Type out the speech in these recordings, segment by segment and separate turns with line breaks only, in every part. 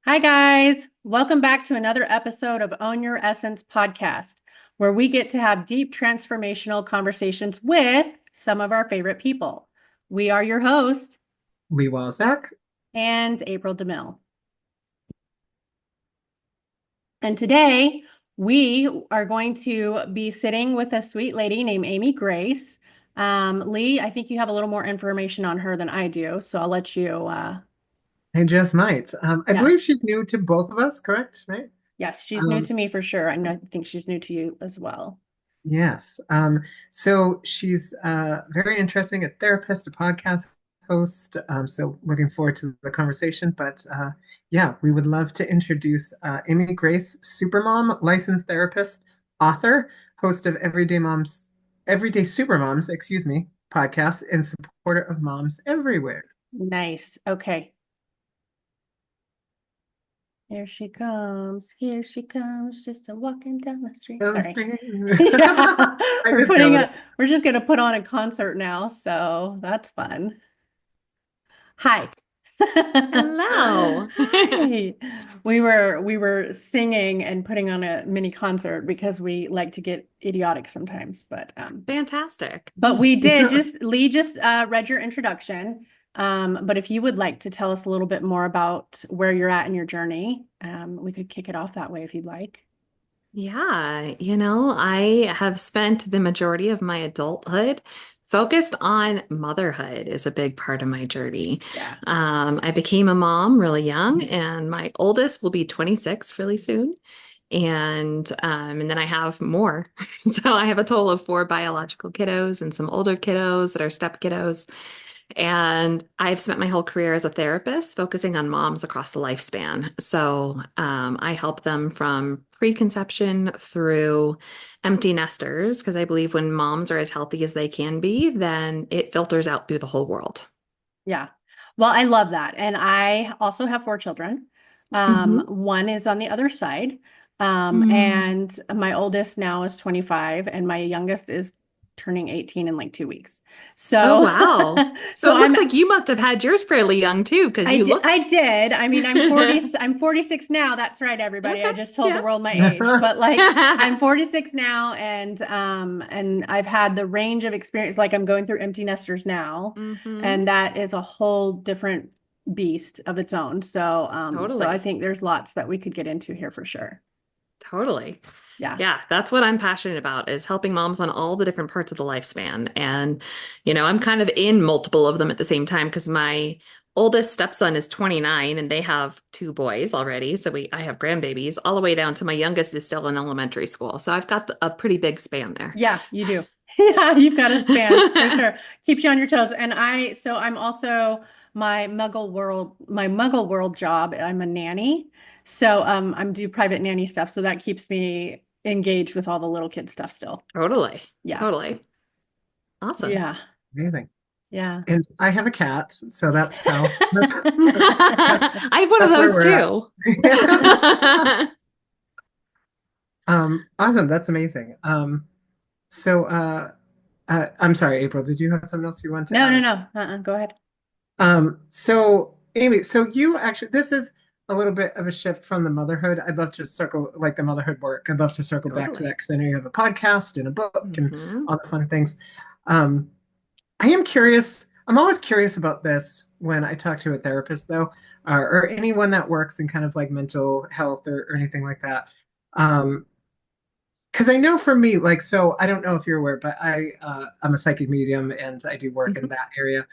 Hi, guys. Welcome back to another episode of Own Your Essence podcast, where we get to have deep transformational conversations with some of our favorite people. We are your host
Lee Walzak.
and April DeMille. And today we are going to be sitting with a sweet lady named Amy Grace. Lee, I think you have a little more information on her than I do, so I'll let you.
I just might. I
Yeah,
believe she's new to both of us, correct? Right?
yes, she's new
Um,
to me for sure. I think she's new to you as well.
yes. So she's very interesting, a therapist, a podcast host. So looking forward to the conversation. But yeah, we would love to introduce Amy Grace, Supermom, licensed therapist, author, host of Everyday Supermoms, excuse me, podcast, and supporter of moms everywhere.
Nice. Okay. Here she comes. Here she comes, just a walking down the street.
I
Sorry. Yeah.
just go with it.
We're just gonna put on a concert now, so that's fun. Hi.
Hello.
Hi. We were singing and putting on a mini concert because we like to get idiotic sometimes,
Fantastic.
but we did just Lee just read your introduction. But if you would like to tell us a little bit more about where you're at in your journey, we could kick it off that way if you'd like.
Yeah, I have spent the majority of my adulthood focused on motherhood is a big part of my journey.
Yeah.
I became a mom really young, and my oldest will be 26 really soon. And then I have more. So I have a total of four biological kiddos and some older kiddos that are step kiddos. And I've spent my whole career as a therapist focusing on moms across the lifespan. So I help them from preconception through empty nesters, because I believe when moms are as healthy as they can be, then it filters out through the whole world.
Yeah. Well, I love that. And I also have four children.
Mhm.
One is on the other side.
Mm.
And my oldest now is 25 and my youngest is turning 18 in like 2 weeks.
Oh,
So,
wow. So
so
it
I'm
looks like you must have had yours fairly young too, because
I
you
did.
look
I did. I mean, I'm 46 now. That's right, everybody. I
okay.
just told the
Yeah.
world my age, but like I'm 46 now and I've had the range of experience like I'm going through empty nesters now,
Hmm.
and that is a whole different beast of its own. So I
Totally.
think there's lots that we could get into here for sure.
Totally.
Yeah.
Yeah, that's what I'm passionate about is helping moms on all the different parts of the lifespan. And, I'm kind of in multiple of them at the same time because my oldest stepson is 29 and they have two boys already. So I have grandbabies all the way down to my youngest is still in elementary school. So I've got a pretty big span there.
Yeah, you do. Yeah, you've got a span for sure. Keeps you on your toes. So I'm also my Muggle world job. I'm a nanny. So I'm do private nanny stuff. So that keeps me engaged with all the little kid stuff still.
Totally.
Yeah.
Totally. Awesome.
Yeah.
Amazing.
Yeah.
And I have a cat, so that's how
I have one of
that's where
those
we're at.
too.
Awesome. That's amazing. I'm sorry, April, did you have something else you want to
No, no,
add?
no. Go ahead.
So Amy, so you actually, this is a little bit of a shift from the motherhood. I'd love to circle like the motherhood work. I'd love to circle back to that
Totally.
because I know you have a podcast and a book and
Hmm.
all the fun things. Um, I am curious. I'm always curious about this when I talk to a therapist, though, or anyone that works in kind of like mental health or anything like that. Um, because I know for me, like, so I don't know if you're aware, but I'm a psychic medium and I do work in that area.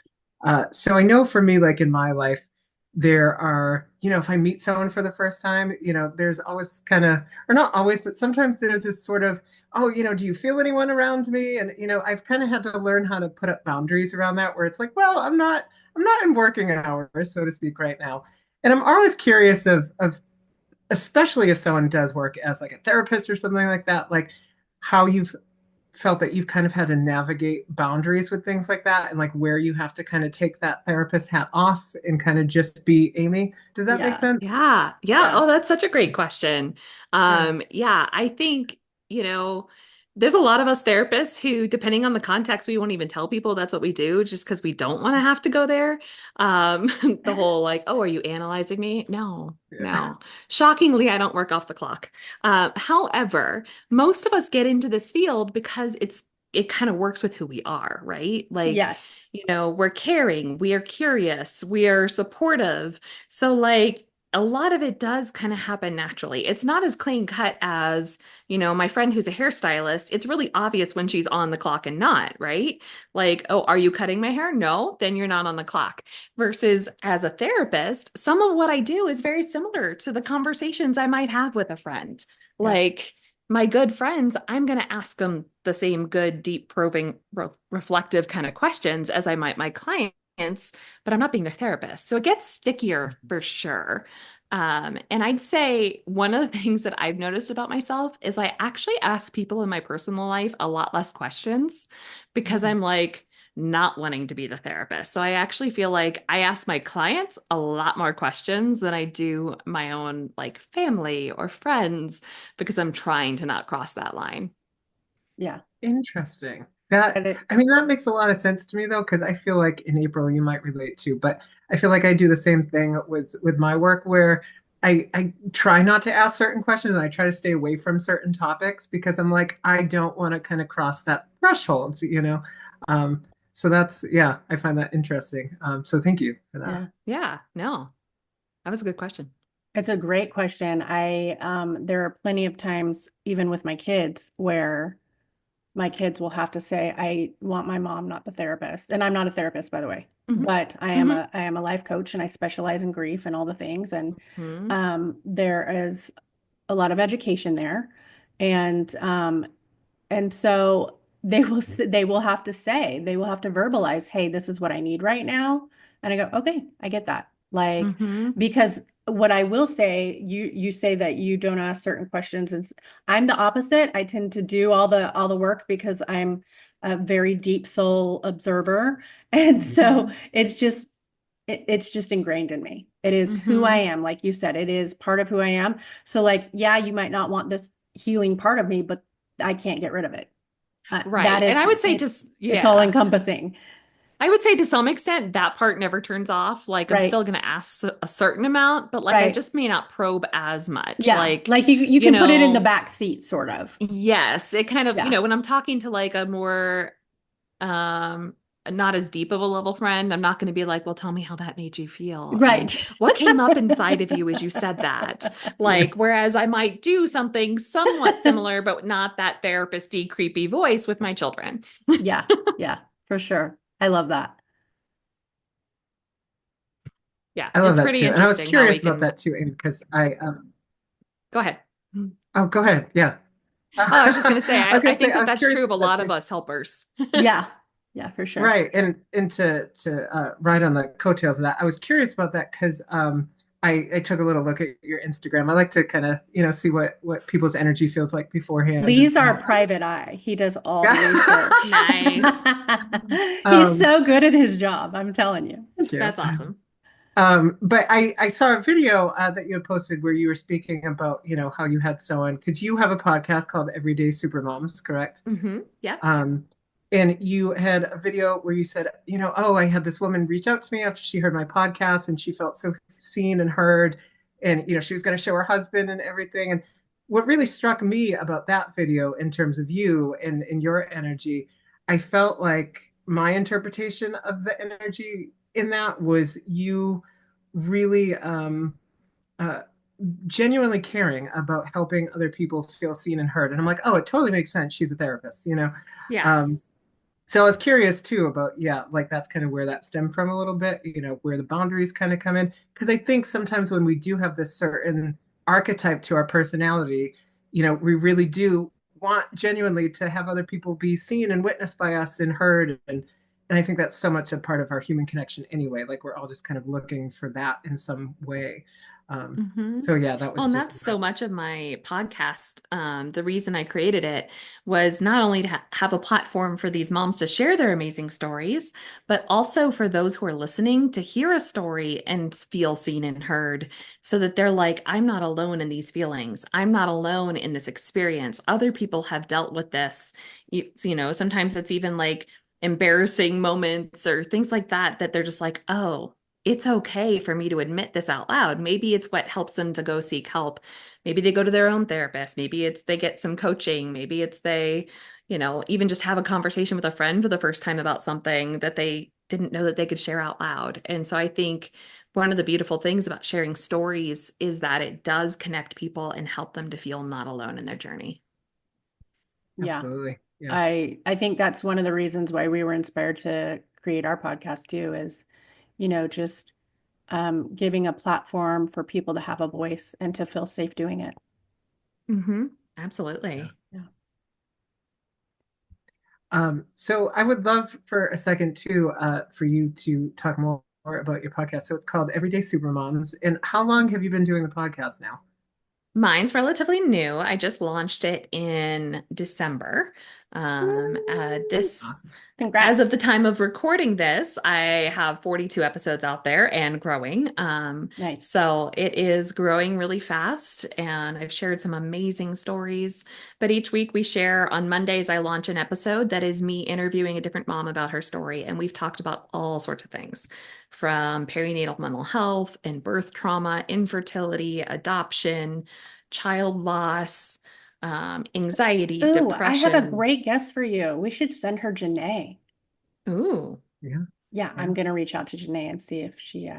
So I know for me, like in my life, there are, if I meet someone for the first time, there's always kind of, or not always, but sometimes there's this sort of, oh, do you feel anyone around me? And I've kind of had to learn how to put up boundaries around that, where it's like, well, I'm not in working hours, so to speak, right now. And I'm always curious of especially if someone does work as like a therapist or something like that, like how you've felt that you've kind of had to navigate boundaries with things like that and like where you have to kind of take that therapist hat off and kind of just be Amy. Does that make
Yeah.
sense?
Yeah. Yeah.
Yeah.
Oh, that's such a great question.
Yeah.
Yeah, I think, you know, There's a lot of us therapists who, depending on the context, we won't even tell people that's what we do just because we don't want to have to go there. Um, the whole like, oh, are you analyzing me? No,
Yeah.
no. Shockingly, I don't work off the clock. However, most of us get into this field because it kind of works with who we are, right? Like,
Yes.
we're caring, we are curious, we are supportive. So like a lot of it does kind of happen naturally. It's not as clean cut as my friend who's a hairstylist, it's really obvious when she's on the clock and not, right? Like, oh, are you cutting my hair? No, then you're not on the clock. Versus as a therapist, some of what I do is very similar to the conversations I might have with a friend.
Yeah.
Like, my good friends, I'm going to ask them the same good, deep, probing, reflective kind of questions as I might my clients, but I'm not being their therapist. So it gets stickier for sure. And I'd say one of the things that I've noticed about myself is I actually ask people in my personal life a lot less questions because
Mm.
I'm like not wanting to be the therapist. So I actually feel like I ask my clients a lot more questions than I do my own like family or friends because I'm trying to not cross that line.
Yeah.
Interesting. That,
And it,
I mean, that makes a lot of sense to me though, because I feel like in April you might relate to, but I feel like I do the same thing with my work where I try not to ask certain questions and I try to stay away from certain topics because I'm like, I don't want to kind of cross that threshold. Um, so that's, yeah, I find that interesting. So thank you for that.
yeah.
Yeah, no, that was a good question.
It's a great question. There are plenty of times, even with my kids, where my kids will have to say, I want my mom, not the therapist. And I'm not a therapist, by the way,
Hmm.
but
Hmm.
I am a life coach and I specialize in grief and all the things. And
Hmm.
there is a lot of education there. And so they will have to say, they will have to verbalize, hey, this is what I need right now. And I go, okay, I get that. Like,
Hmm.
because what I will say, you say that you don't ask certain questions, and I'm the opposite. I tend to do all the work because I'm a very deep soul observer. And so
Hmm.
it's just ingrained in me. It is who I
Hmm.
am. Like you said, it is part of who I am. So like, yeah, you might not want this healing part of me, but I can't get rid of it. That
Right. And I
is
would say
it.
just,
It's all
yeah,
encompassing,
I would say to some extent that part never turns off. Like I'm
right?
still going to ask a certain amount, but like I
Right.
just may not probe as much.
Yeah.
Like,
Like you
you
can put it in the
know,
back seat, sort of.
yes, it kind of,
Yeah.
when I'm talking to like a more um not as deep of a level friend, I'm not going to be like, well, tell me how that made you feel and
Right.
what came up inside of you as you said that.
Yeah.
Like, whereas I might do something somewhat similar, but not that therapist-y, creepy voice with my children.
Yeah. Yeah, for sure. I love that.
Yeah,
I love
it's
that
pretty
too. And I was
interesting how we
curious about
can
that too, Amy, because I,
go ahead.
oh, go ahead. Yeah.
Oh, I was just going to say,
I was
I
gonna say
think
I
that
was
that's
curious
true of a
about that
lot of
too.
us helpers.
Yeah. Yeah, for sure.
Right, and to ride on the coattails of that, I was curious about that because I took a little look at your Instagram. I like to kind of see what people's energy feels like beforehand, and
Lee's our private eye. He does all the
yeah.
research.
Nice.
He's
um,
so good at his job, I'm telling you.
thank you.
That's awesome.
But I saw a video that you had posted where you were speaking about how you had someone because you have a podcast called Everyday Supermoms, correct?
Hmm. Yep.
Um, and you had a video where you said, oh, I had this woman reach out to me after she heard my podcast and she felt so seen and heard. And, she was going to show her husband and everything. And what really struck me about that video in terms of you and your energy, I felt like my interpretation of the energy in that was you really uh, genuinely caring about helping other people feel seen and heard. And I'm like, oh, it totally makes sense. She's a therapist. Um,
Yes.
so I was curious too about, yeah, like that's kind of where that stemmed from a little bit, where the boundaries kind of come in. Because I think sometimes when we do have this certain archetype to our personality, we really do want genuinely to have other people be seen and witnessed by us and heard. And I think that's so much a part of our human connection anyway. Like we're all just kind of looking for that in some way. Um,
Hmm.
so yeah, that
Well,
was
and
just
that's
my,
so much of my podcast. The reason I created it was not only to have a platform for these moms to share their amazing stories, but also for those who are listening to hear a story and feel seen and heard so that they're like, I'm not alone in these feelings. I'm not alone in this experience. Other people have dealt with this. Sometimes it's even like embarrassing moments or things like that, that they're just like, oh, it's okay for me to admit this out loud. Maybe it's what helps them to go seek help. Maybe they go to their own therapist. Maybe it's they get some coaching. Maybe it's they, even just have a conversation with a friend for the first time about something that they didn't know that they could share out loud. And so I think one of the beautiful things about sharing stories is that it does connect people and help them to feel not alone in their journey.
Yeah.
absolutely. Yeah.
I think that's one of the reasons why we were inspired to create our podcast too, is, just giving a platform for people to have a voice and to feel safe doing it.
Hmm.
Yeah.
Absolutely.
Yeah.
So I would love for a second too, for you to talk more about your podcast. So it's called Everyday Supermoms. And how long have you been doing the podcast now?
Mine's relatively new. I just launched it in December. This,
Awesome.
as of
Congrats.
the time of recording this, I have 42 episodes out there and growing.
Nice.
So it is growing really fast, and I've shared some amazing stories. But each week we share on Mondays, I launch an episode that is me interviewing a different mom about her story. And we've talked about all sorts of things from perinatal mental health and birth trauma, infertility, adoption, child loss, anxiety,
Ooh, I have a
depression.
great guest for you. We should send her Janae.
Ooh,
Yeah.
Yeah,
Yeah.
I'm gonna reach out to Janae and see if she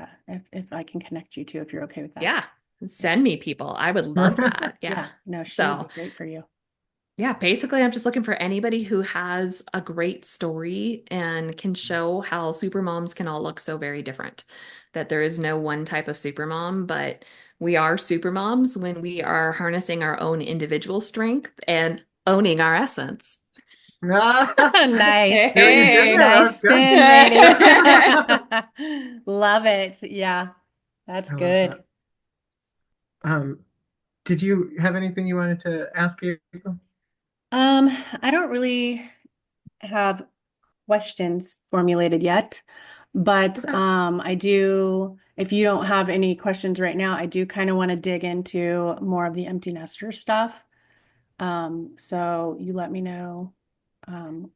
if I can connect you two if you're okay with that.
yeah. Send me people. I would love that. Yeah.
Yeah, no, she would be
So,
great for you.
yeah, basically, I'm just looking for anybody who has a great story and can show how supermoms can all look so very different. That there is no one type of supermom, but we are supermoms when we are harnessing our own individual strength and owning our essence.
Nice.
See what you did
Hey.
there? That
Nice
was good.
spin, lady. Love it. Yeah, that's
I love
good.
that. Um, did you have anything you wanted to ask April?
Um, I don't really have questions formulated yet, but
Okay.
I do, if you don't have any questions right now, I do kind of want to dig into more of the empty nester stuff. So you let me know. Um,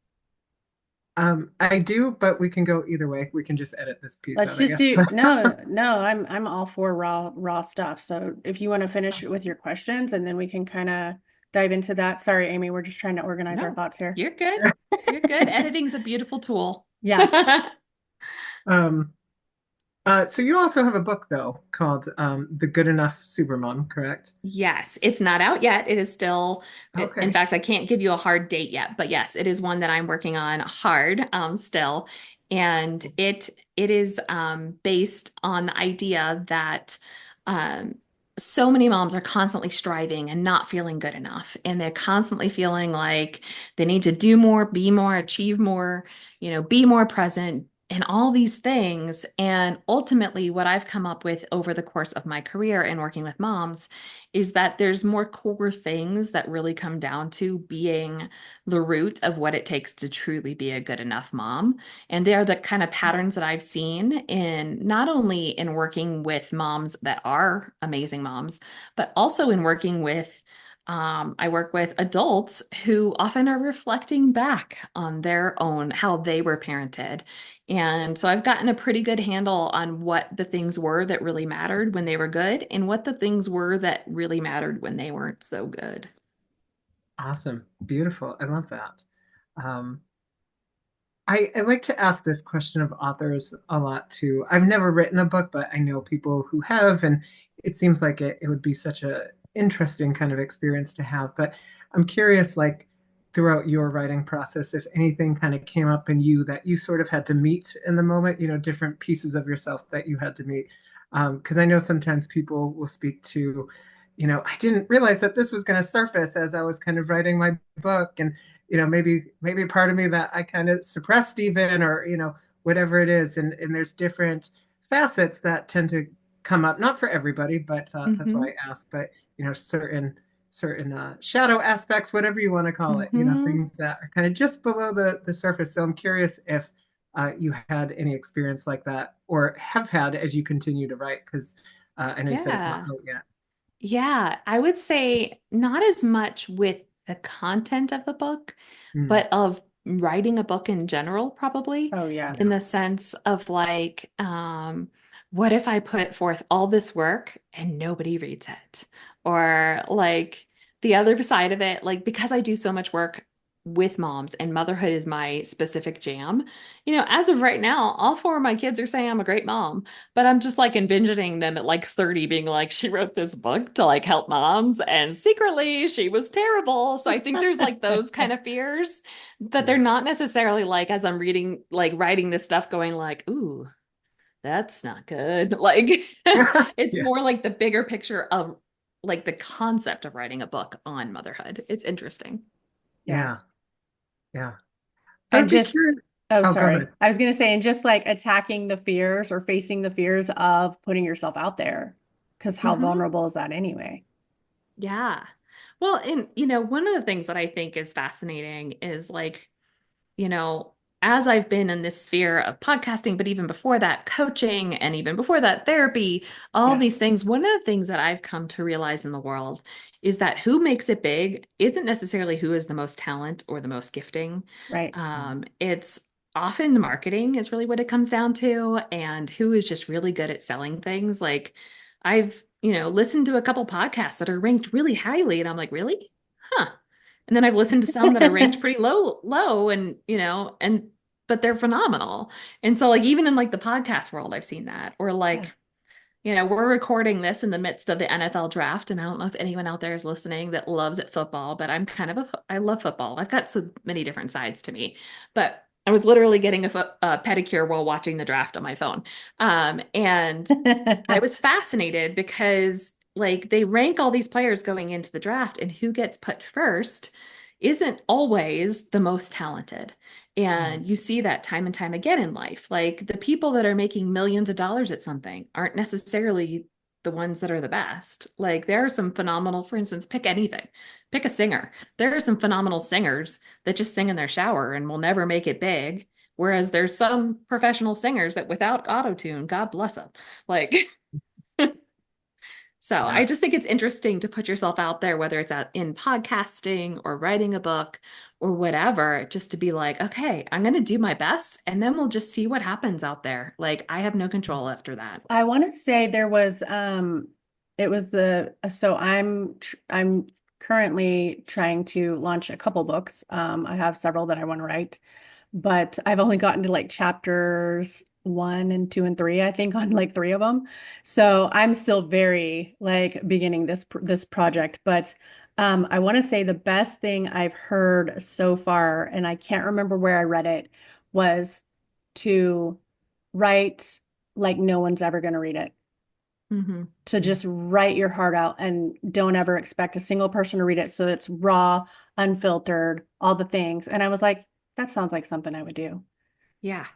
I do, but we can go either way. We can just edit this piece
let's
out, I
just
guess.
do, no, I'm all for raw stuff. So if you want to finish with your questions and then we can kind of dive into that. Sorry, Amy, we're just trying to organize our
No,
thoughts here.
you're good. You're good. Editing's a beautiful tool.
Yeah.
Um, so you also have a book though called The Good Enough Supermom, correct?
Yes, it's not out yet. It is still, in
Okay.
fact, I can't give you a hard date yet, but yes, it is one that I'm working on hard still. And it is based on the idea that um, so many moms are constantly striving and not feeling good enough. And they're constantly feeling like they need to do more, be more, achieve more, be more present, and all these things. And ultimately, what I've come up with over the course of my career and working with moms is that there's more core things that really come down to being the root of what it takes to truly be a good enough mom. And they are the kind of patterns that I've seen in not only in working with moms that are amazing moms, but also in working with I work with adults who often are reflecting back on their own, how they were parented. And so I've gotten a pretty good handle on what the things were that really mattered when they were good and what the things were that really mattered when they weren't so good.
Awesome. Beautiful. I love that. Um, I like to ask this question of authors a lot too. I've never written a book, but I know people who have, and it seems like it would be such a interesting kind of experience to have. But I'm curious, like throughout your writing process, if anything kind of came up in you that you sort of had to meet in the moment, different pieces of yourself that you had to meet. Because I know sometimes people will speak to, I didn't realize that this was going to surface as I was kind of writing my book. And maybe part of me that I kind of suppressed even, or whatever it is, and there's different facets that tend to come up, not for everybody, but that's why
Hmm.
I asked. But certain shadow aspects, whatever you want to call it,
Hmm.
things that are kind of just below the surface. So I'm curious if you had any experience like that, or have had as you continue to write, because I know you said it's not
Yeah.
out yet.
Yeah, I would say not as much with the content of the book,
Mm,
but of writing a book in general, probably
Oh yeah.
in
yeah.
the sense of like, what if I put forth all this work and nobody reads it? Or like the other side of it, like because I do so much work with moms and motherhood is my specific jam, as of right now, all four of my kids are saying I'm a great mom. But I'm just like envisioning them at like 30 being like, she wrote this book to like help moms, and secretly she was terrible. So I think there's like those kind of fears, but they're
Yeah.
not necessarily like as I'm reading, like writing this stuff, going like, ooh, that's not good. Like it's
Yeah.
more like the bigger picture of like the concept of writing a book on motherhood. It's interesting.
Yeah.
Yeah. Yeah. I
And
would be
just,
curious.
oh,
Oh, go
sorry.
ahead.
I was going to say, and just like attacking the fears or facing the fears of putting yourself out there, because how
Hmm.
vulnerable is that anyway?
Yeah. Well, and one of the things that I think is fascinating is like, you know, as I've been in this sphere of podcasting, but even before that, coaching, and even before that, therapy, all
Yeah.
these things, one of the things that I've come to realize in the world is that who makes it big isn't necessarily who is the most talent or the most gifting.
Right.
It's often the marketing is really what it comes down to, and who is just really good at selling things. Like I've, listened to a couple podcasts that are ranked really highly, and I'm like, really? Huh. And then I've listened to some that are ranked pretty low, and but they're phenomenal. And so like even in like the podcast world, I've seen that. Or
Yeah.
like, we're recording this in the midst of the NFL draft, and I don't know if anyone out there is listening that loves it football, but I love football. I've got so many different sides to me. But I was literally getting a pedicure while watching the draft on my phone. And I was fascinated because like they rank all these players going into the draft, and who gets put first isn't always the most talented.
Mm,
And you see that time and time again in life. Like the people that are making millions of dollars at something aren't necessarily the ones that are the best. Like there are some phenomenal, for instance, pick anything, pick a singer. There are some phenomenal singers that just sing in their shower and will never make it big. Whereas there's some professional singers that without auto-tune, God bless them. Like, so I
yeah.
just think it's interesting to put yourself out there, whether it's in podcasting or writing a book or whatever, just to be like, okay, I'm going to do my best and then we'll just see what happens out there. Like, I have no control after that.
I want to say there was it was the so I'm currently trying to launch a couple books. I have several that I want to write, but I've only gotten to like chapters 1 and 2 and 3, I think, on like three of them. So I'm still very like beginning this project, but I want to say the best thing I've heard so far, and I can't remember where I read it, was to write like no one's ever going to read it.
Hmm.
To just write your heart out and don't ever expect a single person to read it. So it's raw, unfiltered, all the things. And I was like, that sounds like something I would do.
Yeah.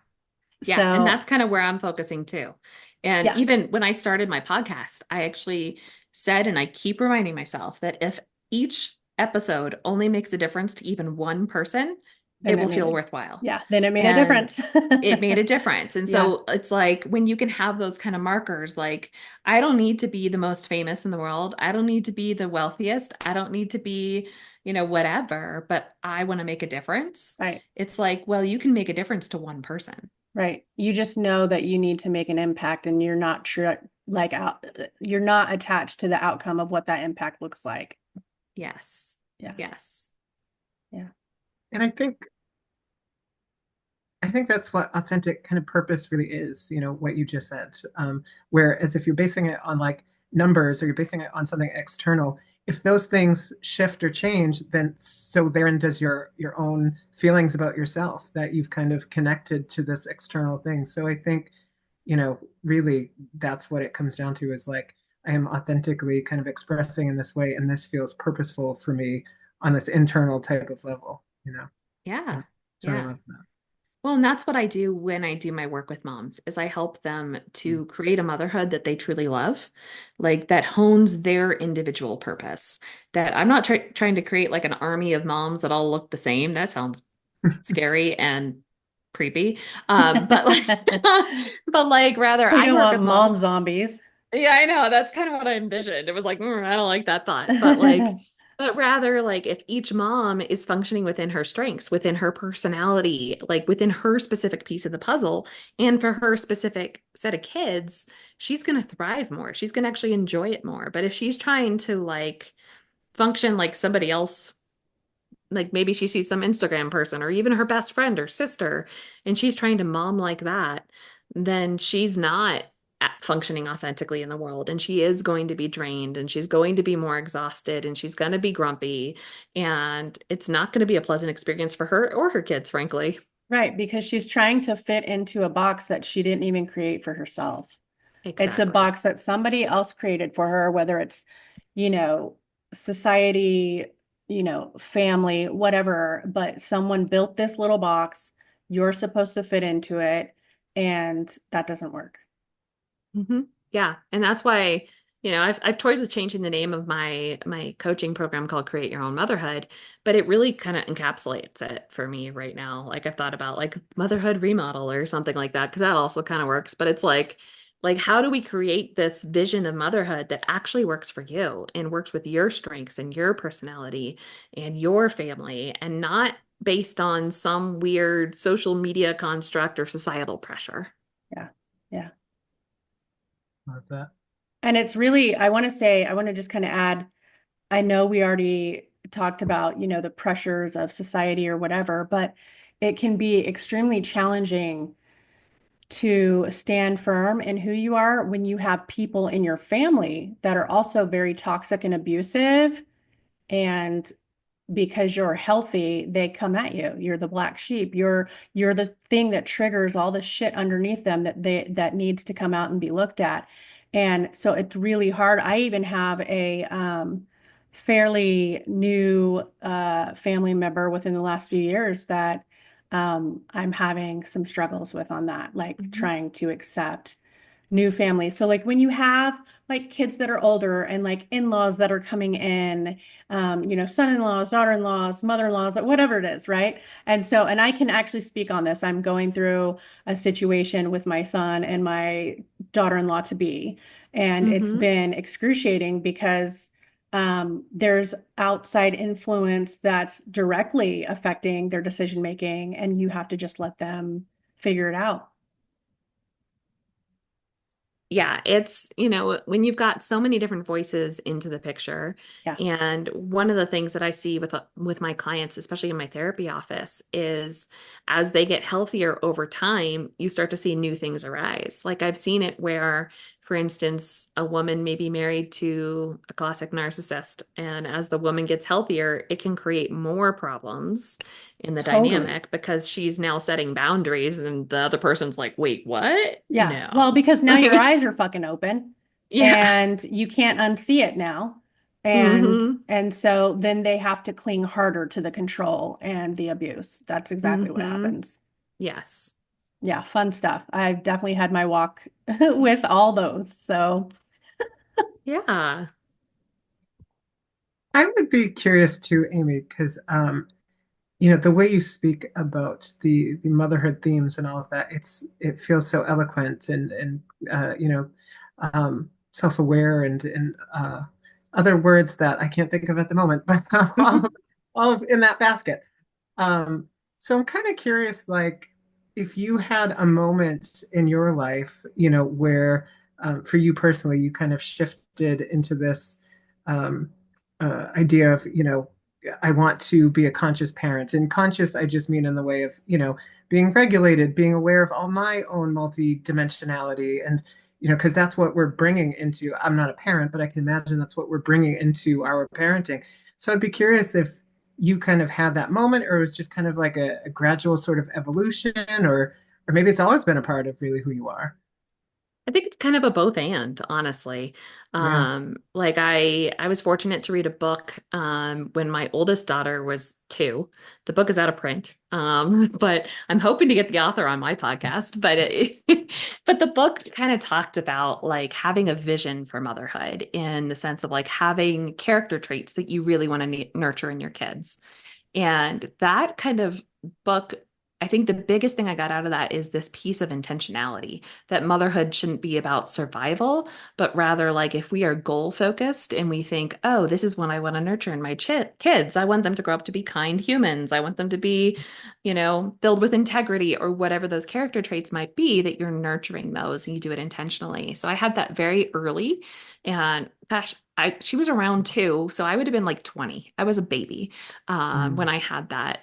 Yeah. And
So
that's kind of where I'm focusing too. And
yeah,
even when I started my podcast, I actually said, and I keep reminding myself that if each episode only makes a difference to even one person,
then
it
it
will
made
feel
it.
worthwhile.
Yeah, then it made a
And
difference.
it made a difference. And
Yeah,
so it's like when you can have those kind of markers, like, I don't need to be the most famous in the world. I don't need to be the wealthiest. I don't need to be, whatever, but I want to make a difference.
right,
It's like, well, you can make a difference to one person.
right. You just know that you need to make an impact and you're not sure like out you're not attached to the outcome of what that impact looks like.
Yes.
Yeah.
Yes.
Yeah.
And I think that's what authentic kind of purpose really is, what you just said. Whereas if you're basing it on like numbers, or you're basing it on something external, if those things shift or change, then so therein does your own feelings about yourself, that you've kind of connected to this external thing. So I think, really that's what it comes down to, is like, I am authentically kind of expressing in this way, and this feels purposeful for me on this internal type of level. you know.
Yeah.
So, so I
Yeah.
love that.
Well, and that's what I do when I do my work with moms is I help them to create a motherhood that they truly love, like that hones their individual purpose. That I'm not trying to create like an army of moms that all look the same. That sounds scary and creepy. But like, but like rather
We
I
don't
work
want
with
mom
moms.
zombies.
Yeah, I know. That's kind of what I envisioned. It was like, I don't like that thought. But like, but rather like if each mom is functioning within her strengths, within her personality, like within her specific piece of the puzzle, and for her specific set of kids, she's going to thrive more. She's going to actually enjoy it more. But if she's trying to like function like somebody else, like maybe she sees some Instagram person or even her best friend or sister, and she's trying to mom like that, then she's not functioning authentically in the world. And she is going to be drained and she's going to be more exhausted and she's going to be grumpy. And it's not going to be a pleasant experience for her or her kids, frankly.
Right, because she's trying to fit into a box that she didn't even create for herself. It's a
Exactly.
box that somebody else created for her, whether it's, you know, society, family, whatever, but someone built this little box. You're supposed to fit into it, and that doesn't work.
Hmm. Yeah, and that's why, I've toyed with changing the name of my coaching program called Create Your Own Motherhood, but it really kind of encapsulates it for me right now. Like I've thought about like motherhood remodel or something like that because that also kind of works, but it's like how do we create this vision of motherhood that actually works for you and works with your strengths and your personality and your family and not based on some weird social media construct or societal pressure.
Yeah. Yeah.
Love that.
And it's really, I want to say, I want to just kind of add, I know we already talked about, the pressures of society or whatever, but it can be extremely challenging to stand firm in who you are when you have people in your family that are also very toxic and abusive. And because you're healthy, they come at you. You're the black sheep. You're the thing that triggers all the shit underneath them that needs to come out and be looked at. And so it's really hard. I even have a fairly new family member within the last few years that I'm having some struggles with on that, like
Mhm.
trying to accept new families. So like when you have like kids that are older and like in-laws that are coming in, son-in-laws, daughter-in-laws, mother-in-laws, whatever it is, right? And so, and I can actually speak on this. I'm going through a situation with my son and my daughter-in-law to be, and it's
Mhm.
been excruciating because there's outside influence that's directly affecting their decision making, and you have to just let them figure it out.
Yeah, it's, when you've got so many different voices into the picture,
Yeah,
and one of the things that I see with my clients, especially in my therapy office, is as they get healthier over time, you start to see new things arise. Like I've seen it where, for instance, a woman may be married to a classic narcissist, and as the woman gets healthier, it can create more problems in the
totally.
dynamic because she's now setting boundaries, and the other person's like, "Wait, what?
Yeah. Well,
No."
because now your eyes are fucking open
Yeah.
and you can't unsee it now.
Hmm.
And so then they have to cling harder to the control and the abuse. That's exactly what
Hmm.
happens.
Yes.
Yeah, fun stuff. I've definitely had my walk with all those. So,
Yeah.
I would be curious too, Amy, because the way you speak about the motherhood themes and all of that, it feels so eloquent and self-aware and other words that I can't think of at the moment, but all of in that basket. Um, so I'm kind of curious, like, if you had a moment in your life, where for you personally, you kind of shifted into this um, idea of, I want to be a conscious parent. And conscious, I just mean in the way of, being regulated, being aware of all my own multi-dimensionality. And, because that's what we're bringing into, I'm not a parent, but I can imagine that's what we're bringing into our parenting. So I'd be curious if you kind of had that moment, or it was just kind of like a gradual sort of evolution, or maybe it's always been a part of really who you are.
I think it's kind of a both and, honestly.
Yeah.
Like I was fortunate to read a book when my oldest daughter was 2. The book is out of print. But I'm hoping to get the author on my podcast. But the book kind of talked about like having a vision for motherhood in the sense of like having character traits that you really want to nurture in your kids. And that kind of book, I think the biggest thing I got out of that is this piece of intentionality that motherhood shouldn't be about survival, but rather like if we are goal focused and we think, oh, this is what I want to nurture in my kids. I want them to grow up to be kind humans. I want them to be, filled with integrity or whatever those character traits might be, that you're nurturing those and you do it intentionally. So I had that very early. And gosh, she was around 2, so I would have been like 20. I was a baby when
Mm.
I had that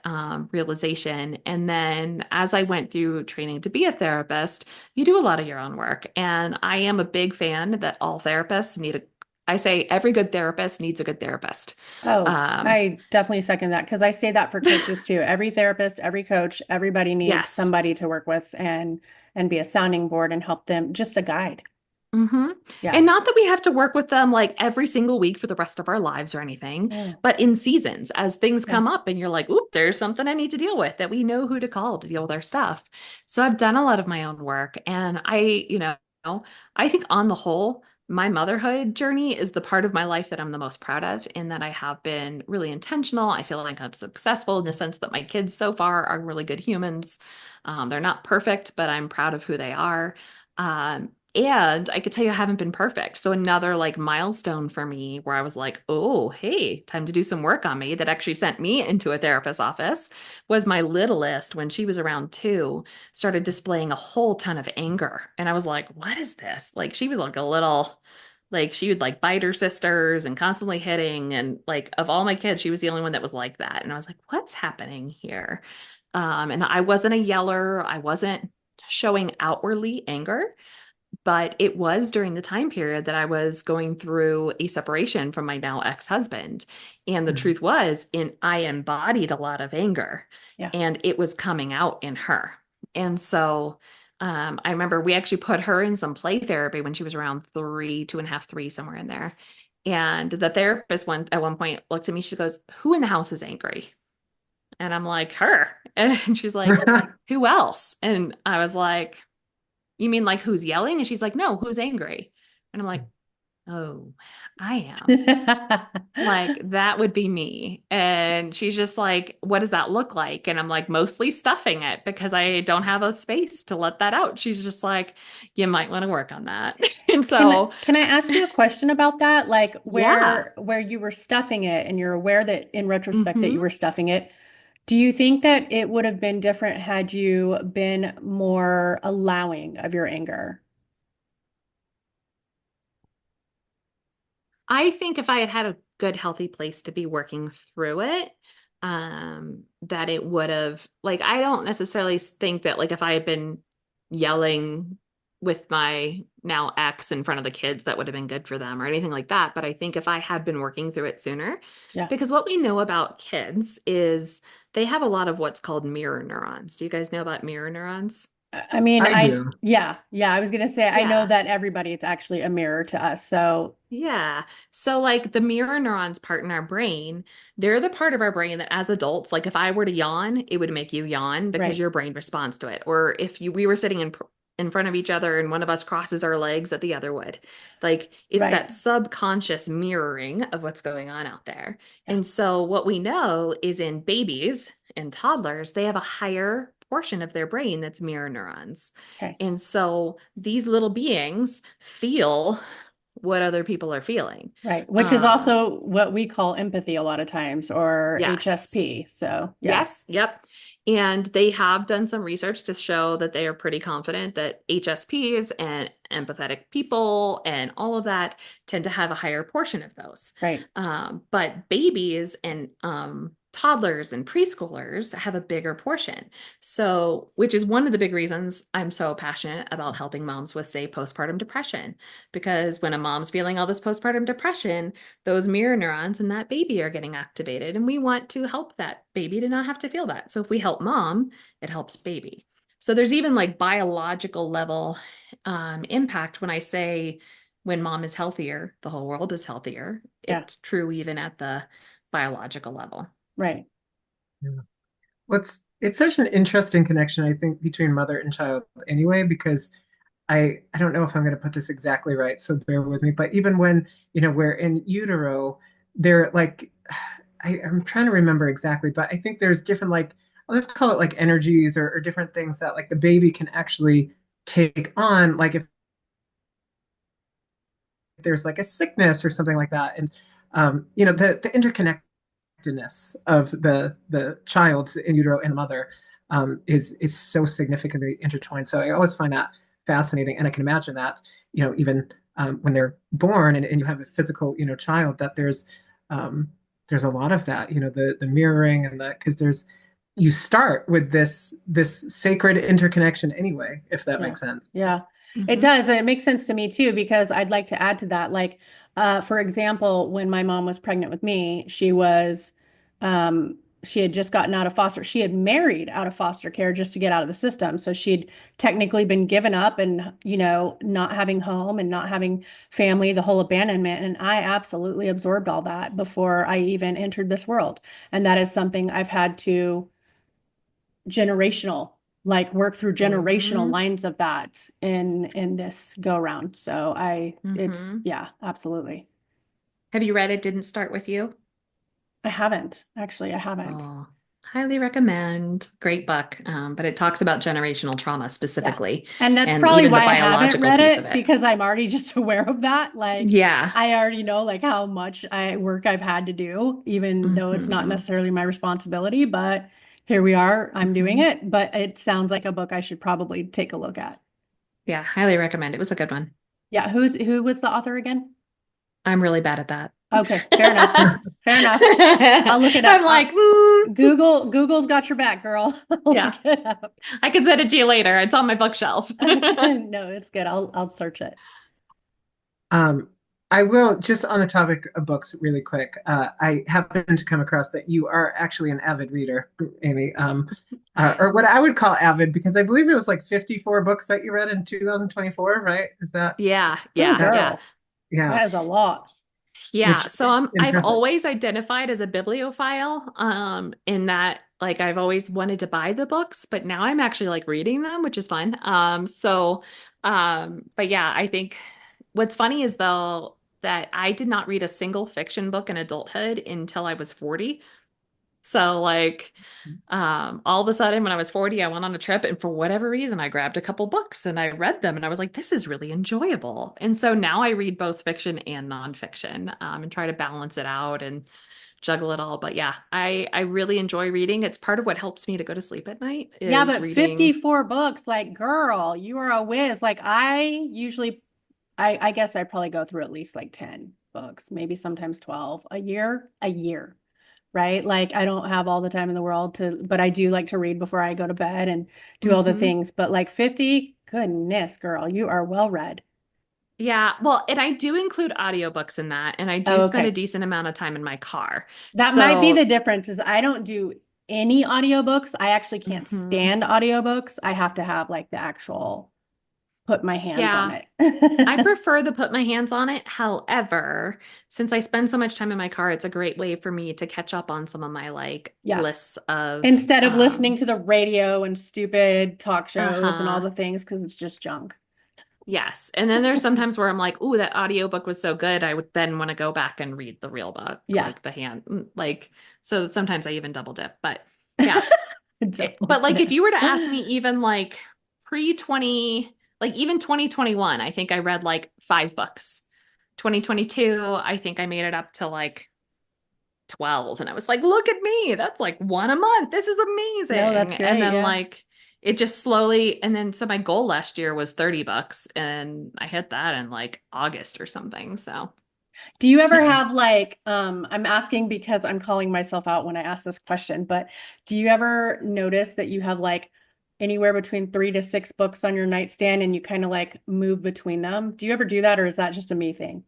realization. And then as I went through training to be a therapist, you do a lot of your own work. And I am a big fan that all therapists I say every good therapist needs a good therapist.
Oh,
Um,
I definitely second that because I say that for coaches too. Every therapist, every coach, everybody needs
yes.
somebody to work with and be a sounding board and help them, just a guide.
hmm
Yeah.
And not that we have to work with them like every single week for the rest of our lives or anything,
Yeah.
but in seasons, as things
Yeah.
come up and you're like, oop, there's something I need to deal with, that we know who to call to deal with our stuff. So I've done a lot of my own work. And I think on the whole, my motherhood journey is the part of my life that I'm the most proud of, in that I have been really intentional. I feel like I'm successful in the sense that my kids so far are really good humans. They're not perfect, but I'm proud of who they are. And I could tell you I haven't been perfect. So another like milestone for me where I was like, oh, hey, time to do some work on me, that actually sent me into a therapist's office, was my littlest, when she was around 2, started displaying a whole ton of anger. And I was like, what is this? Like she was like a little, like she would like bite her sisters and constantly hitting. And like of all my kids, she was the only one that was like that. And I was like, what's happening here? And I wasn't a yeller. I wasn't showing outwardly anger. But it was during the time period that I was going through a separation from my now ex-husband. And the
Mm.
truth was, I embodied a lot of anger,
Yeah.
and it was coming out in her. And so I remember we actually put her in some play therapy when she was around 3, 2.5, 3, somewhere in there. And the therapist at one point looked at me, she goes, who in the house is angry? And I'm like, her. And she's like, who else? And I was like, you mean like who's yelling? And she's like, no, who's angry? And I'm like, oh, I am. Like, that would be me. And she's just like, what does that look like? And I'm like, mostly stuffing it because I don't have a space to let that out. She's just like, you might want to work on that. And so,
Can I ask you a question about that? Like
yeah.
where you were stuffing it and you're aware that in retrospect that you
hmm
were stuffing it. Do you think that it would have been different had you been more allowing of your anger?
I think if I had had a good, healthy place to be working through it, that it would have, like, I don't necessarily think that, like, if I had been yelling with my now ex in front of the kids, that would have been good for them or anything like that. But I think if I had been working through it sooner,
Yeah.
because what we know about kids is they have a lot of what's called mirror neurons. Do you guys know about mirror neurons?
I mean,
I do.
yeah, I was gonna say, I know
Yeah.
that everybody, it's actually a mirror to us. So,
Yeah. So, like the mirror neurons part in our brain, they're the part of our brain that as adults, like if I were to yawn, it would make you yawn because
right,
your brain responds to it. Or if we were sitting in front of each other and one of us crosses our legs, that the other would. Like it's
right.
that subconscious mirroring of what's going on out there.
Yeah.
And so, what we know is in babies and toddlers, they have a higher portion of their brain that's mirror neurons.
Okay.
And so, these little beings feel what other people are feeling.
Right. Which is
Um,
also what we call empathy a lot of times or
yes.
HSP. So, yeah.
Yes. Yep. And they have done some research to show that they are pretty confident that HSPs and empathetic people and all of that tend to have a higher portion of those.
Right.
But babies and toddlers and preschoolers have a bigger portion. So, which is one of the big reasons I'm so passionate about helping moms with, say, postpartum depression. Because when a mom's feeling all this postpartum depression, those mirror neurons in that baby are getting activated. And we want to help that baby to not have to feel that. So if we help mom, it helps baby. So there's even like biological level impact when I say when mom is healthier, the whole world is healthier.
Yeah,
It's true even at the biological level.
right.
Yeah. Well, it's such an interesting connection, I think, between mother and child anyway, because I don't know if I'm going to put this exactly right, so bear with me. But even when, we're in utero, they're like, I'm trying to remember exactly, but I think there's different, like, let's call it like energies or different things that like the baby can actually take on, like if there's like a sickness or something like that. And the interconnectedness of the child in utero and the mother is so significantly intertwined. So I always find that fascinating, and I can imagine that even when they're born and you have a physical child, that there's a lot of that, the mirroring and that, because you start with this sacred interconnection anyway, if that
Yeah.
makes sense.
Yeah. It
Mhm.
does. And it makes sense to me too, because I'd like to add to that. Like, for example, when my mom was pregnant with me, she had just gotten out of she had married out of foster care just to get out of the system. So she'd technically been given up and, not having home and not having family, the whole abandonment. And I absolutely absorbed all that before I even entered this world. And that is something I've had to generational like work through generational
Mhm.
lines of that in this go around. So it's
Mhm.
yeah, absolutely.
Have you read It Didn't Start With You?
I haven't actually. I haven't.
Oh, highly recommend. Great book. But it talks about generational trauma
Yeah.
specifically
And that's
and
probably
even the
why I haven't
biological
read
piece of
it
it.
because I'm already just aware of that. Like
Yeah.
I already know like how much work I've had to do, even though it's not
Hmm.
necessarily my responsibility, but here we are. I'm doing
Hmm.
it, but it sounds like a book I should probably take a look at.
Yeah, highly recommend. It was a good one.
Yeah, who was the author again?
I'm really bad at that.
Okay, fair enough. Fair enough. I'll look it up.
I'm like, mm,
Google's got your back, girl. I'll look
yeah,
it up.
I can send it to you later. It's on my bookshelf.
No, it's good. I'll search it.
Um, I will, just on the topic of books really quick. I happened to come across that you are actually an avid reader, Amy, or what I would call avid, because I believe it was like 54 books that you read in 2024, right? Is that
Yeah,
Oh,
yeah,
that?
yeah.
girl.
Yeah,
That is a lot.
Yeah,
which
so I've
impressive.
always identified as a bibliophile, in that like I've always wanted to buy the books, but now I'm actually like reading them, which is fun. But yeah, I think what's funny is though that I did not read a single fiction book in adulthood until I was 40. So like all of a sudden when I was 40, I went on a trip and for whatever reason I grabbed a couple books and I read them and I was like, this is really enjoyable. And so now I read both fiction and nonfiction, and try to balance it out and juggle it all. But yeah, I really enjoy reading. It's part of what helps me to go to sleep at night
Yeah,
is
but
reading.
54 books, like, girl, you are a whiz. Like, I guess I probably go through at least like 10 books, maybe sometimes 12 a year, right? Like, I don't have all the time in the world but I do like to read before I go to bed and do all the
Mhm.
things. But like 50, goodness, girl, you are well read.
Yeah, well, and I do include audiobooks in that, and I do
Oh,
spend a
okay.
decent amount of time in my car.
That might be the
So,
difference is I don't do any audiobooks. I actually can't
mhm.
stand audiobooks. I have to have like the actual put my hands on
Yeah. I
it.
prefer to put my hands on it. However, since I spend so much time in my car, it's a great way for me to catch up on some of my like
Yeah.
lists of
Instead of listening to the radio and stupid talk shows and all
uh-huh.
the things because it's just junk.
Yes. And then there's sometimes where I'm like, "Ooh, that audiobook was so good. I would then want to go back and read the real book,
Yeah.
like the hand like so sometimes I even double dip. But yeah.
Double
But like if
dip.
you were to ask me even like pre-20, like even 2021, I think I read like 5 books. 2022, I think I made it up to like 12 and I was like, look at me. That's like one a month. This is
No, that's
amazing. And
great.
then
Yeah.
like it just slowly and then so my goal last year was 30 bucks and I hit that in like August or something. So
Do you ever have like, I'm asking because I'm calling myself out when I ask this question, but do you ever notice that you have like anywhere between 3 to 6 books on your nightstand and you kind of like move between them? Do you ever do that or is that just a me thing?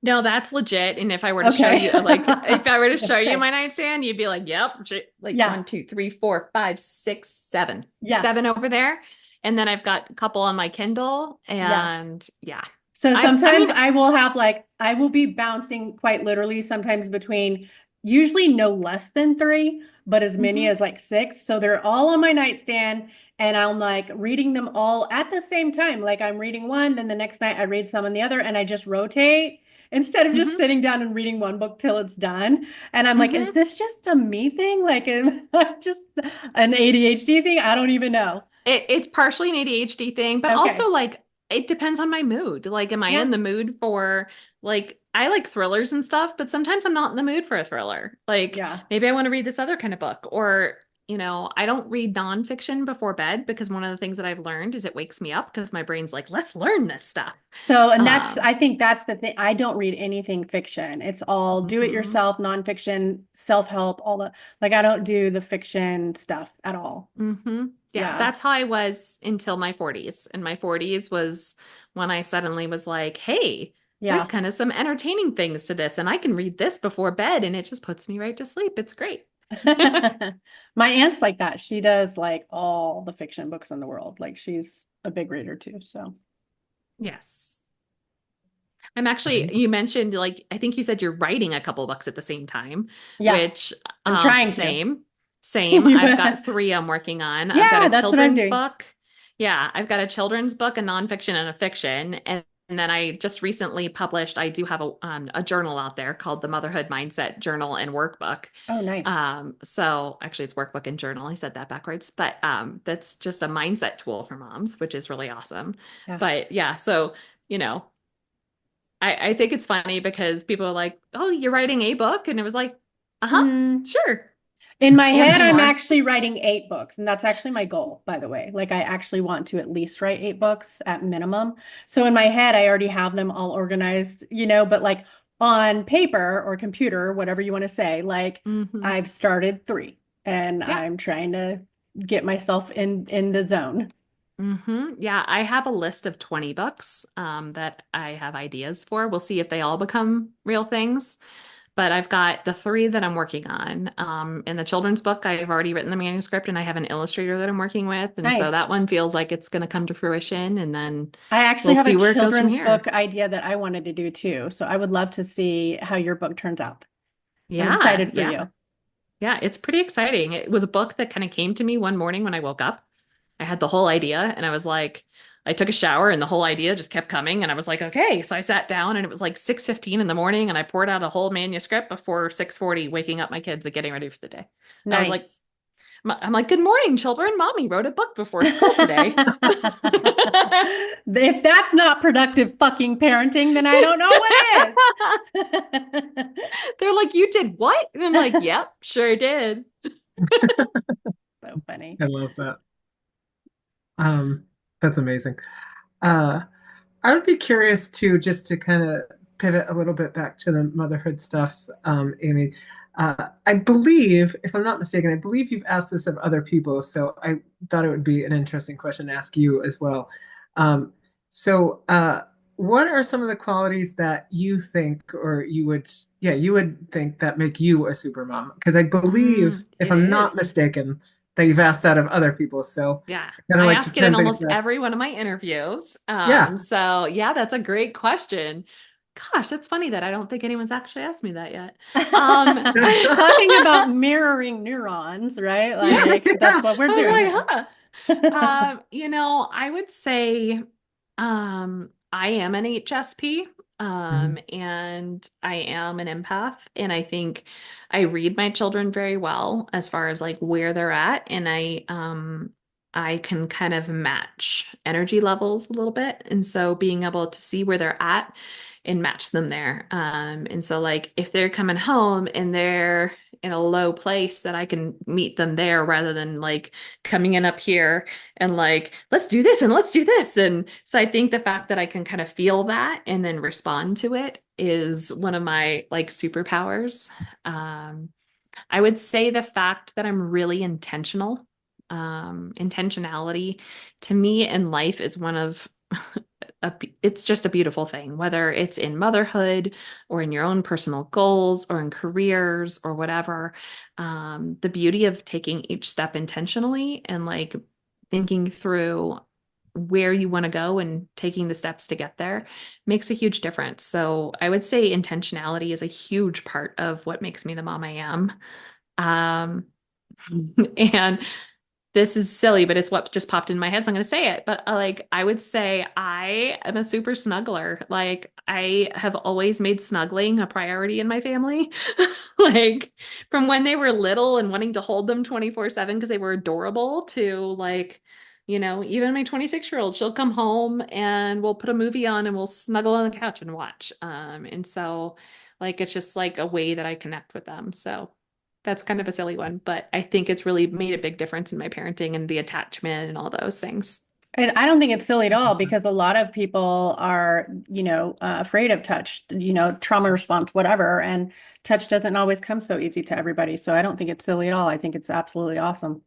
No, that's legit. And if I were to show
Okay.
you, like, if I were to show you
Okay.
my nightstand, you'd be like, yep, like
Yeah.
one, two, three, four, five, six, seven,
Yeah.
seven over there. And then I've got a couple on my Kindle.
Yeah.
And yeah,
So
I
sometimes
mean,
I will have like, I will be bouncing quite literally sometimes between usually no less than three, but as many
mhm,
as like six. So they're all on my nightstand and I'm like reading them all at the same time. Like I'm reading one, then the next night I read some and the other, and I just rotate instead of just
mhm,
sitting down and reading one book till it's done. And I'm like, is
mhm.
this just a me thing? Like, am I just an ADHD thing? I don't even know.
It's partially an ADHD thing, but also
Okay.
like it depends on my mood. Like, am I
Yeah.
in the mood for like I like thrillers and stuff, but sometimes I'm not in the mood for a thriller. Like
Yeah.
maybe I want to read this other kind of book, or I don't read nonfiction before bed because one of the things that I've learned is it wakes me up because my brain's like, let's learn this stuff.
So, and that's,
Um,
I think that's the thing. I don't read anything fiction. It's all do it
mhm,
yourself, nonfiction, self-help, all the, like, I don't do the fiction stuff at all.
Yeah,
Yeah.
that's how I was until my 40s. And my 40s was when I suddenly was like, hey, there's
Yeah.
kind of some entertaining things to this, and I can read this before bed, and it just puts me right to sleep. It's great.
My aunt's like that. She does like all the fiction books in the world. Like she's a big reader too. So,
Yes. I'm actually, you mentioned like, I think you said you're writing a couple books at the same time,
yeah,
which,
I'm trying to.
same, same. I've got three I'm working on. I've got
Yeah,
a
that's what I'm
children's
doing.
book. Yeah, I've got a children's book, a nonfiction, and a fiction. And then I just recently published, I do have a journal out there called the Motherhood Mindset Journal and Workbook.
Oh, nice.
So actually it's workbook and journal. I said that backwards, but that's just a mindset tool for moms, which is really awesome.
Yeah.
But yeah, so you know, I think it's funny because people are like, "Oh, you're writing a book," and it was like, "Uh-huh,
Mm.
sure,
In my
and
head,
two
I'm
more."
actually writing 8 books, and that's actually my goal, by the way. Like, I actually want to at least write 8 books at minimum. So, in my head, I already have them all organized, but like on paper or computer, whatever you want to say, like
Hmm.
I've started 3 and
Yeah.
I'm trying to get myself in the zone.
Yeah, I have a list of 20 books that I have ideas for. We'll see if they all become real things. But I've got the three that I'm working on. In the children's book, I've already written the manuscript and I have an illustrator that I'm working with. And so that
Nice.
one feels like it's going to come to fruition. And then
I actually
we'll
have a
see where it goes from
children's book
here.
idea that I wanted to do too. So, I would love to see how your book turns out. I'm
Yeah.
excited for
Yeah.
you.
Yeah. It's pretty exciting. It was a book that kind of came to me one morning when I woke up. I had the whole idea and I was like, I took a shower and the whole idea just kept coming. And I was like, okay. So I sat down and it was like 6:15 in the morning and I poured out a whole manuscript before 6:40, waking up my kids and getting ready for the day. I was like,
Nice.
I'm like, good morning, children. Mommy wrote a book before school today.
If that's not productive fucking parenting, then I don't know what
They're like, you did what? And I'm like,
is.
yep, sure did.
So funny.
I love that. Um, that's amazing. Uh, I would be curious too, just to kind of pivot a little bit back to the motherhood stuff, Amy. I believe, if I'm not mistaken, I believe you've asked this of other people, so I thought it would be an interesting question to ask you as well. Um, so, what are some of the qualities that you think, or you would think that make you a super mom? Because I believe, if
It
I'm not
is.
mistaken, that you've asked that of other people. So
Yeah,
I kind of
I
like to
ask it in
turn things
almost
back.
every one of my interviews.
Yeah.
So yeah, that's a great question. Gosh, that's funny that I don't think anyone's actually asked me that yet. Um,
Talking about mirroring neurons, right?
yeah,
Like that's
Yeah.
what we're
I was
doing.
like, huh. I would say I am an HSP,
Mhm.
and I am an empath, and I think I read my children very well as far as like where they're at, and I can kind of match energy levels a little bit, and so being able to see where they're at and match them there. And so like if they're coming home and they're in a low place, that I can meet them there rather than like coming in up here and like, let's do this and let's do this. And so I think the fact that I can kind of feel that and then respond to it is one of my like superpowers. Um, I would say the fact that I'm really intentional. Intentionality to me in life is one of it's just a beautiful thing, whether it's in motherhood or in your own personal goals or in careers or whatever. The beauty of taking each step intentionally and like thinking through where you want to go and taking the steps to get there makes a huge difference. So I would say intentionality is a huge part of what makes me the mom I am. Um, and this is silly, but it's what just popped in my head, so I'm going to say it. But like, I would say I am a super snuggler. Like, I have always made snuggling a priority in my family. Like, from when they were little and wanting to hold them 24/7 because they were adorable to like, even my 26-year-old, she'll come home and we'll put a movie on and we'll snuggle on the couch and watch. And so like, it's just like a way that I connect with them. So that's kind of a silly one, but I think it's really made a big difference in my parenting and the attachment and all those things.
And I don't think it's silly at all because a lot of people are, afraid of touch, trauma response, whatever. And touch doesn't always come so easy to everybody. So I don't think it's silly at all. I think it's absolutely awesome.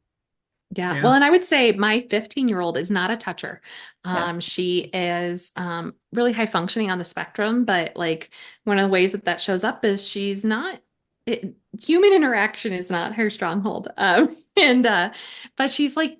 Yeah.
Yeah.
Well, and I would say my 15-year-old is not a toucher.
Yeah.
She is really high functioning on the spectrum, but like one of the ways that that shows up is she's not human interaction is not her stronghold. And but she's like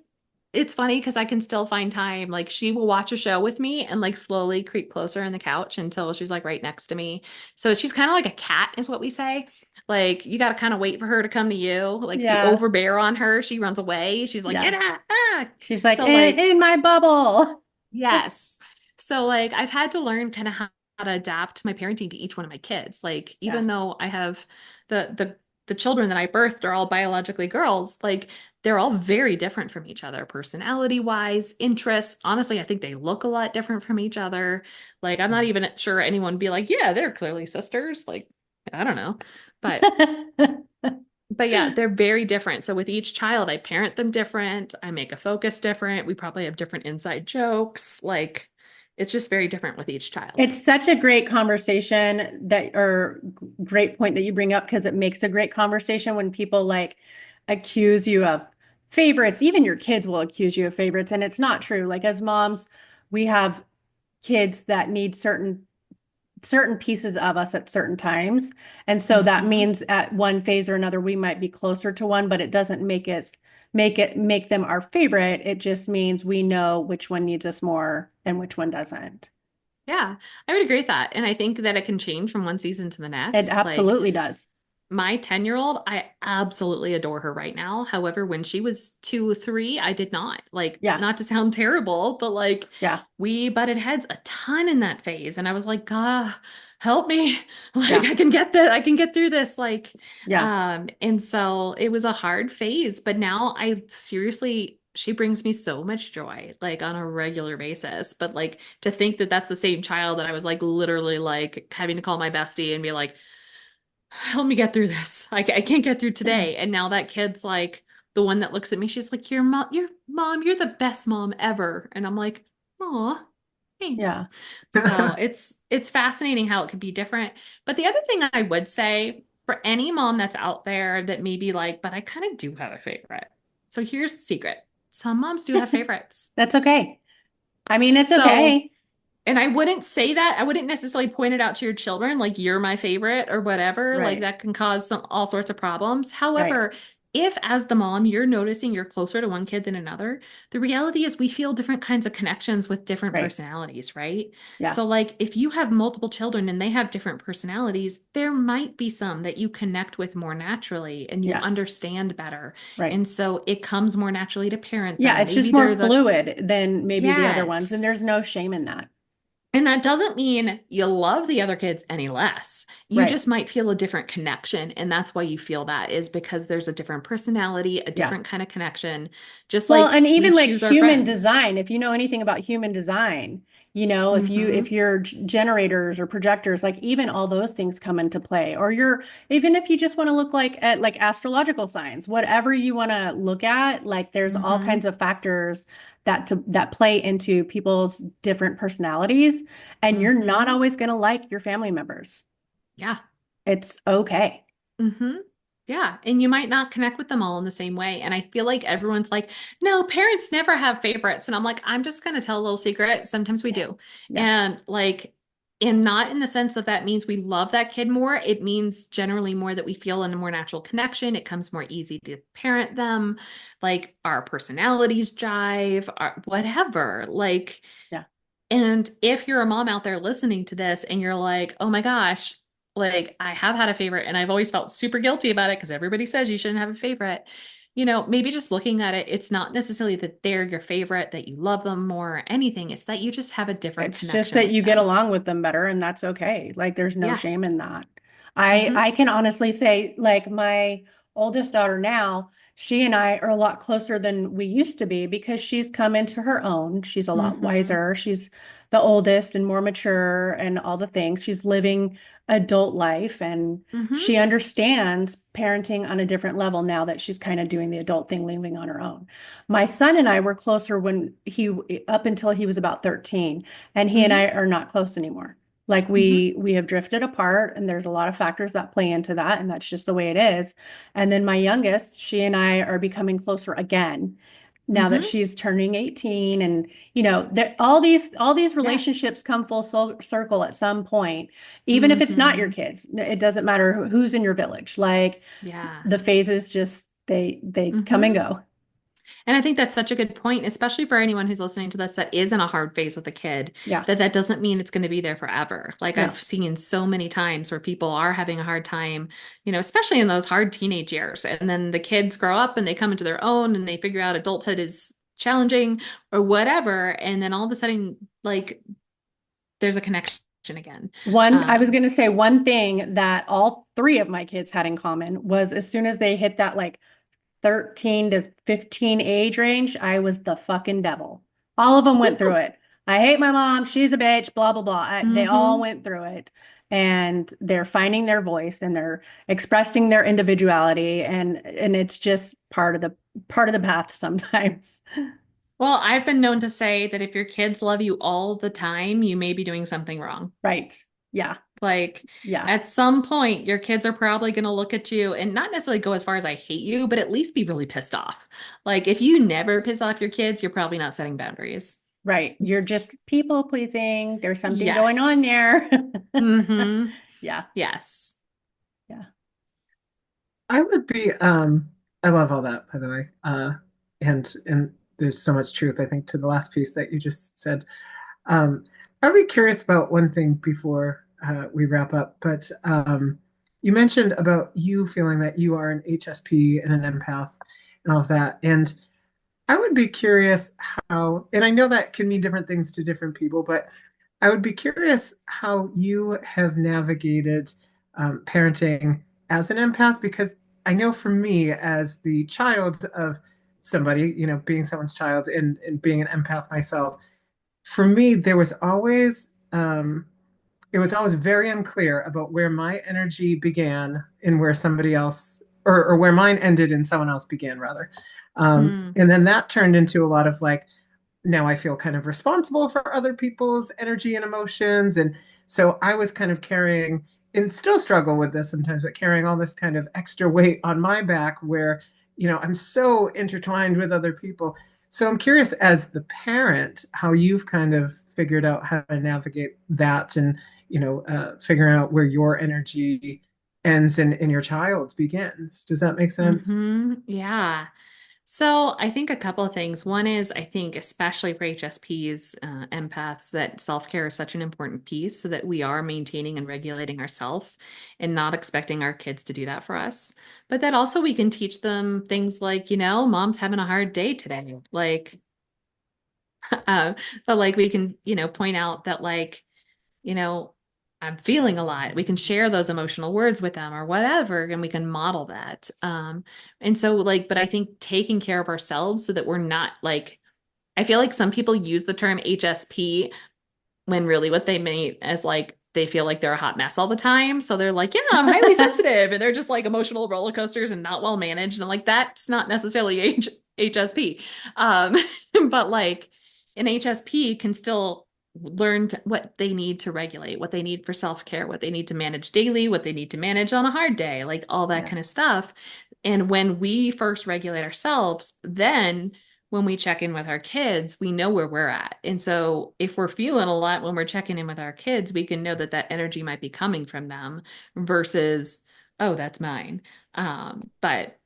it's funny because I can still find time. Like she will watch a show with me and like slowly creep closer in the couch until she's like right next to me. So she's kind of like a cat, is what we say. Like you got to kind of wait for her to come to you. Like if you
Yeah.
overbear on her, she runs away. She's like,
Yeah.
get out. Ah.
She's like,
So like,
in my bubble.
yes. So like I've had to learn kind of how to adapt my parenting to each one of my kids. Like
Yeah.
even though I have the children that I birthed are all biologically girls, like they're all very different from each other, personality wise, interests. Honestly, I think they look a lot different from each other. Like I'm not even sure anyone would be like, yeah, they're clearly sisters. Like I don't know. But but yeah, they're very different. So with each child, I parent them different. I make a focus different. We probably have different inside jokes. Like it's just very different with each child.
It's such a great conversation or great point that you bring up because it makes a great conversation when people like accuse you of favorites. Even your kids will accuse you of favorites, and it's not true. Like as moms, we have kids that need certain pieces of us at certain times. And so that
Mhm.
means at one phase or another, we might be closer to one, but it doesn't make them our favorite. It just means we know which one needs us more and which one doesn't.
Yeah, I would agree with that. And I think that it can change from one season to the
It
next. Like
absolutely does.
my 10-year-old, I absolutely adore her right now. However, when she was 2, 3, I did not. Like,
Yeah.
not to sound terrible, but like
Yeah.
we butted heads a ton in that phase. And I was like, God, help me. Like
Yeah.
I can get this, I can get through this. Like,
Yeah.
and so it was a hard phase, but now I seriously, she brings me so much joy, like on a regular basis. But like to think that that's the same child that I was like literally like having to call my bestie and be like, help me get through this. I can't get through today. And now that kid's like the one that looks at me, she's like, you're the best mom ever. And I'm like, aw,
Yeah.
thanks. So it's fascinating how it could be different. But the other thing I would say for any mom that's out there that may be like, but I kind of do have a favorite. So here's the secret. Some moms do have favorites.
That's okay. I mean, it's
So
okay.
and I wouldn't say that. I wouldn't necessarily point it out to your children, like you're my favorite or whatever. Like
Right.
that can cause some all sorts of problems.
Right.
However, if as the mom you're noticing you're closer to one kid than another, the reality is we feel different kinds of connections with different
Right.
personalities, right?
Yeah.
So like if you have multiple children and they have different personalities, there might be some that you connect with more naturally and you
Yeah.
understand better.
Right.
And so it comes more naturally to parent
Yeah.
them.
It's just
Maybe
more
they're the
fluid than maybe the other ones. And
yes.
there's no shame in that.
And that doesn't mean you love the other kids any less. You
Right.
just might feel a different connection. And that's why you feel that is because there's a different personality, a
Yeah.
different kind of connection, just
Well,
like
and
we
even like
choose our
human
friends.
design, if you know anything about human design, if
Hmm.
you're generators or projectors, like even all those things come into play. Or you're even if you just want to look like at like astrological signs, whatever you want to look at, like there's all kinds
Hmm.
of factors that play into people's different personalities, and you're not
Hmm.
always going to like your family members.
Yeah.
It's okay.
Hmm. Yeah. And you might not connect with them all in the same way. And I feel like everyone's like, no, parents never have favorites. And I'm like, I'm just going to tell a little secret. Sometimes we
Yeah.
do.
Yeah.
And like, and not in the sense of that means we love that kid more. It means generally more that we feel in a more natural connection. It comes more easy to parent them. Like our personalities jive, our, whatever. Like,
Yeah.
and if you're a mom out there listening to this and you're like, oh my gosh, like I have had a favorite and I've always felt super guilty about it because everybody says you shouldn't have a favorite. Maybe just looking at it, it's not necessarily that they're your favorite, that you love them more or anything. It's that you just have a different
It's just
connection
that
with
you get
them.
along with them better, and that's okay. Like there's no
Yeah.
shame in that. I
Hmm.
I can honestly say, like my oldest daughter now, she and I are a lot closer than we used to be because she's come into her own. She's a lot
Hmm.
wiser. She's the oldest and more mature and all the things. She's living adult life and
Hmm.
she understands parenting on a different level now that she's kind of doing the adult thing, living on her own. My son and I were closer when he up until he was about 13, and he and
Hmm.
I are not close anymore. Like
Hmm.
we have drifted apart, and there's a lot of factors that play into that, and that's just the way it is. And then my youngest, she and I are becoming closer again now that
Hmm.
she's turning 18. And that all these
Yeah.
relationships come full circle at some point, even if it's not your
Hmm.
kids. It doesn't matter who's in your village. Like
Yeah.
the phases just they come and
Hmm.
go.
And I think that's such a good point, especially for anyone who's listening to this that is in a hard phase with a kid,
Yeah.
that doesn't mean it's going to be there forever. Like I've
No.
seen so many times where people are having a hard time, especially in those hard teenage years. And then the kids grow up and they come into their own and they figure out adulthood is challenging or whatever. And then all of a sudden, like there's a connection again.
I was
Um,
going to say one thing that all three of my kids had in common was as soon as they hit that like 13 to 15 age range, I was the fucking devil. All of them went through
Woo.
it. I hate my mom. She's a bitch, blah, blah, blah. They all
Hmm.
went through it, and they're finding their voice and they're expressing their individuality. And it's just part of the path sometimes.
Well, I've been known to say that if your kids love you all the time, you may be doing something wrong.
Right. Yeah.
Like
Yeah.
at some point, your kids are probably going to look at you and not necessarily go as far as I hate you, but at least be really pissed off. Like if you never piss off your kids, you're probably not setting boundaries.
Right. You're just people pleasing. There's something going on
Yes.
there.
Mm-hmm.
Yeah.
Yes.
Yeah.
I would be I love all that, by the way. And there's so much truth, I think, to the last piece that you just said. Um, I'd be curious about one thing before we wrap up, but you mentioned about you feeling that you are an HSP and an empath and all of that. And I would be curious how, and I know that can mean different things to different people, but I would be curious how you have navigated parenting as an empath, because I know for me, as the child of somebody, being someone's child and being an empath myself, for me, it was always very unclear about where my energy began and where somebody else, or where mine ended and someone else began, rather.
Hmm.
And then that turned into a lot of like, now I feel kind of responsible for other people's energy and emotions. And so I was kind of carrying, and still struggle with this sometimes, but carrying all this kind of extra weight on my back where, I'm so intertwined with other people. So I'm curious, as the parent, how you've kind of figured out how to navigate that and, figuring out where your energy ends and your child's begins. Does that make sense?
Hmm. Yeah. So I think a couple of things. One is I think especially for HSPs, empaths, that self-care is such an important piece so that we are maintaining and regulating ourselves and not expecting our kids to do that for us. But that also we can teach them things like, mom's having a hard day today. Like, uh, but like we can, point out that like, you know, I'm feeling a lot. We can share those emotional words with them or whatever, and we can model that. And so like, but I think taking care of ourselves so that we're not like, I feel like some people use the term HSP when really what they mean is like they feel like they're a hot mess all the time. So they're like, yeah, I'm highly sensitive. And they're just like emotional roller coasters and not well managed. And I'm like, that's not necessarily HSP. Um, but like an HSP can still learned what they need to regulate, what they need for self-care, what they need to manage daily, what they need to manage on a hard day, like all that
Yeah.
kind of stuff. And when we first regulate ourselves, then when we check in with our kids, we know where we're at. And so if we're feeling a lot when we're checking in with our kids, we can know that that energy might be coming from them versus, oh, that's mine. But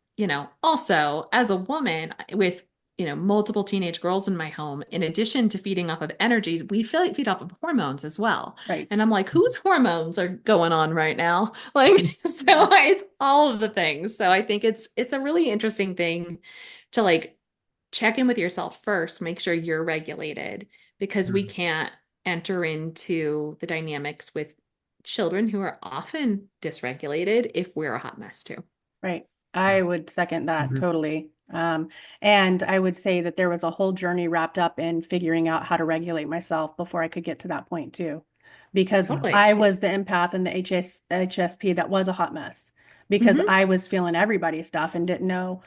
also as a woman with multiple teenage girls in my home, in addition to feeding off of energies, we feed off of hormones as well.
Right.
And I'm like, whose hormones are going on right now? Like, so
Yeah.
it's all of the things. So I think it's a really interesting thing to like check in with yourself first, make sure you're regulated because we
Mm.
can't enter into the dynamics with children who are often dysregulated if we're a hot mess too.
Right. I would second that
Mhm.
totally. And I would say that there was a whole journey wrapped up in figuring out how to regulate myself before I could get to that point too. Because
Totally.
I was the empath and the HSP that was a hot mess because
Hmm.
I was feeling everybody's stuff and didn't know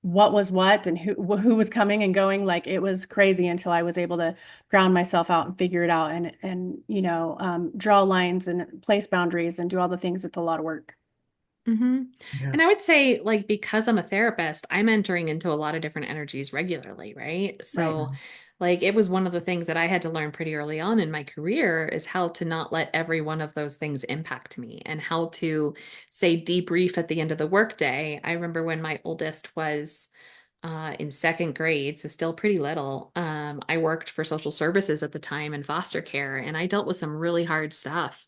what was what and who was coming and going. Like it was crazy until I was able to ground myself out and figure it out and draw lines and place boundaries and do all the things. It's a lot of work.
Hmm.
Yeah.
And I would say, like, because I'm a therapist, I'm entering into a lot of different energies regularly, right?
Right.
So, like, it was one of the things that I had to learn pretty early on in my career is how to not let every one of those things impact me and how to say debrief at the end of the workday. I remember when my oldest was in second grade, so still pretty little. I worked for social services at the time in foster care, and I dealt with some really hard stuff.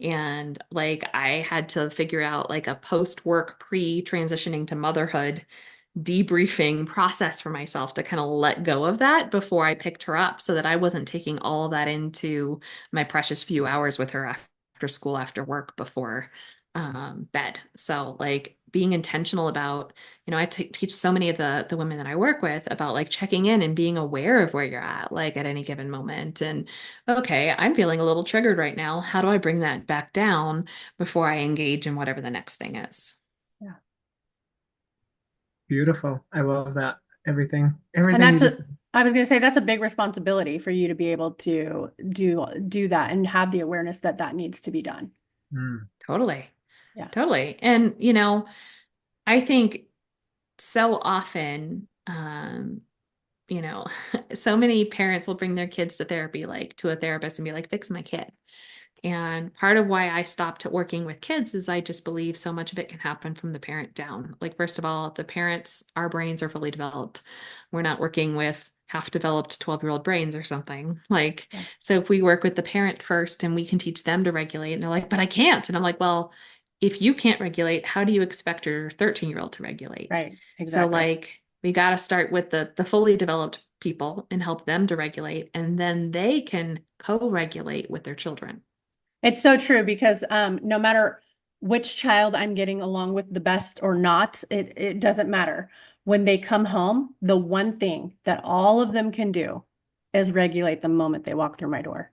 And like, I had to figure out like a post work, pre transitioning to motherhood debriefing process for myself to kind of let go of that before I picked her up so that I wasn't taking all of that into my precious few hours with her after school, after work, before bed. So like being intentional about, I teach so many of the women that I work with about like checking in and being aware of where you're at, like at any given moment. And okay, I'm feeling a little triggered right now. How do I bring that back down before I engage in whatever the next thing is?
Yeah.
Beautiful. I love that. Everything,
And
everything you
that's
just.
I was going to say that's a big responsibility for you to be able to do that and have the awareness that that needs to be done.
Mm.
Totally.
Yeah.
Totally. And, I think so often, you know, so many parents will bring their kids to therapy, like to a therapist and be like, fix my kid. And part of why I stopped working with kids is I just believe so much of it can happen from the parent down. Like, first of all, the parents, our brains are fully developed. We're not working with half developed 12-year-old brains or something. Like,
Yeah.
so if we work with the parent first and we can teach them to regulate, and they're like, but I can't. And I'm like, well, if you can't regulate, how do you expect your 13-year-old to regulate?
Right.
So,
Exactly.
like, we got to start with the fully developed people and help them to regulate, and then they can co-regulate with their children.
It's so true because no matter which child I'm getting along with the best or not, it doesn't matter. When they come home, the one thing that all of them can do is regulate the moment they walk through my door.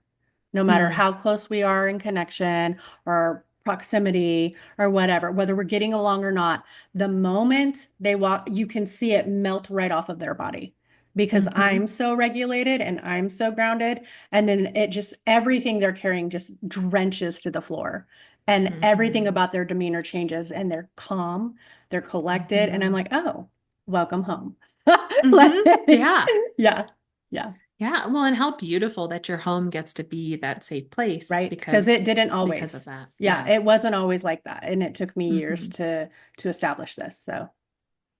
No matter
Mm.
how close we are in connection or proximity or whatever, whether we're getting along or not, the moment they walk, you can see it melt right off of their body because
Hmm.
I'm so regulated and I'm so grounded. And then it just, everything they're carrying just drenches to the floor. And everything
Hmm.
about their demeanor changes and they're calm, they're collected. And I'm
Hmm.
like, oh, welcome home.
Hmm.
Like,
Yeah.
yeah, yeah,
Yeah. Well, and how beautiful that your home gets to be that safe place
right. Because it didn't
because of
always.
that.
Yeah,
Yeah.
it wasn't always like that. And it took me years
Hmm.
to establish this. So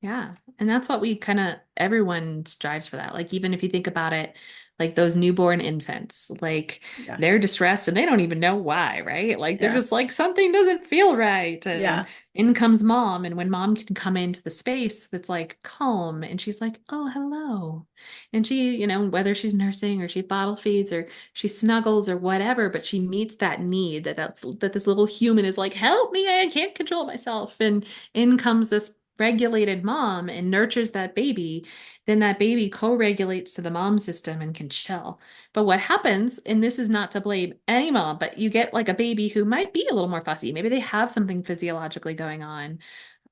Yeah. And that's what we kind of, everyone strives for that. Like, even if you think about it, like those newborn infants, like
yeah,
they're distressed and they don't even know why, right? Like they're
yeah,
just like, something doesn't feel right. And
yeah,
in comes mom. And when mom can come into the space that's like calm and she's like, oh, hello. And she, whether she's nursing or she bottle feeds or she snuggles or whatever, but she meets that need that this little human is like, help me, I can't control myself. And in comes this regulated mom and nurtures that baby, then that baby co-regulates to the mom system and can chill. But what happens, and this is not to blame any mom, but you get like a baby who might be a little more fussy. Maybe they have something physiologically going on.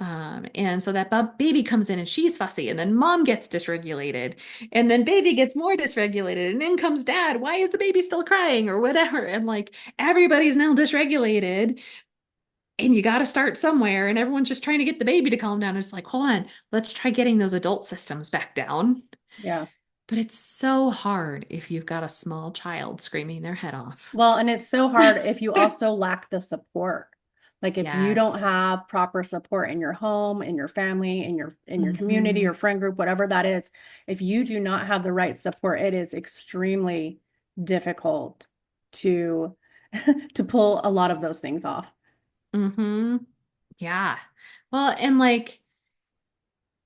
And so that baby comes in and she's fussy, and then mom gets dysregulated, and then baby gets more dysregulated, and then comes dad. Why is the baby still crying or whatever? And like everybody's now dysregulated, and you got to start somewhere, and everyone's just trying to get the baby to calm down. It's like, hold on, let's try getting those adult systems back down.
Yeah.
But it's so hard if you've got a small child screaming their head off.
Well, and it's so hard if you also lack the support. Like if you don't
Yes.
have proper support in your home, in your family, in your community
Hmm.
or friend group, whatever that is, if you do not have the right support, it is extremely difficult to to pull a lot of those things off.
Hmm. Yeah. Well, and like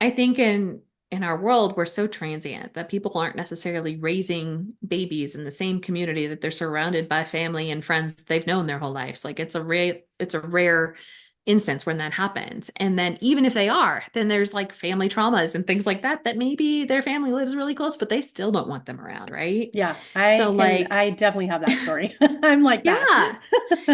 I think in our world we're so transient that people aren't necessarily raising babies in the same community that they're surrounded by family and friends that they've known their whole lives. Like it's a rare instance when that happens. And then even if they are, then there's like family traumas and things like that that maybe their family lives really close, but they still don't want them around, right?
Yeah,
So
I
like
definitely have that story. I'm like that.
yeah.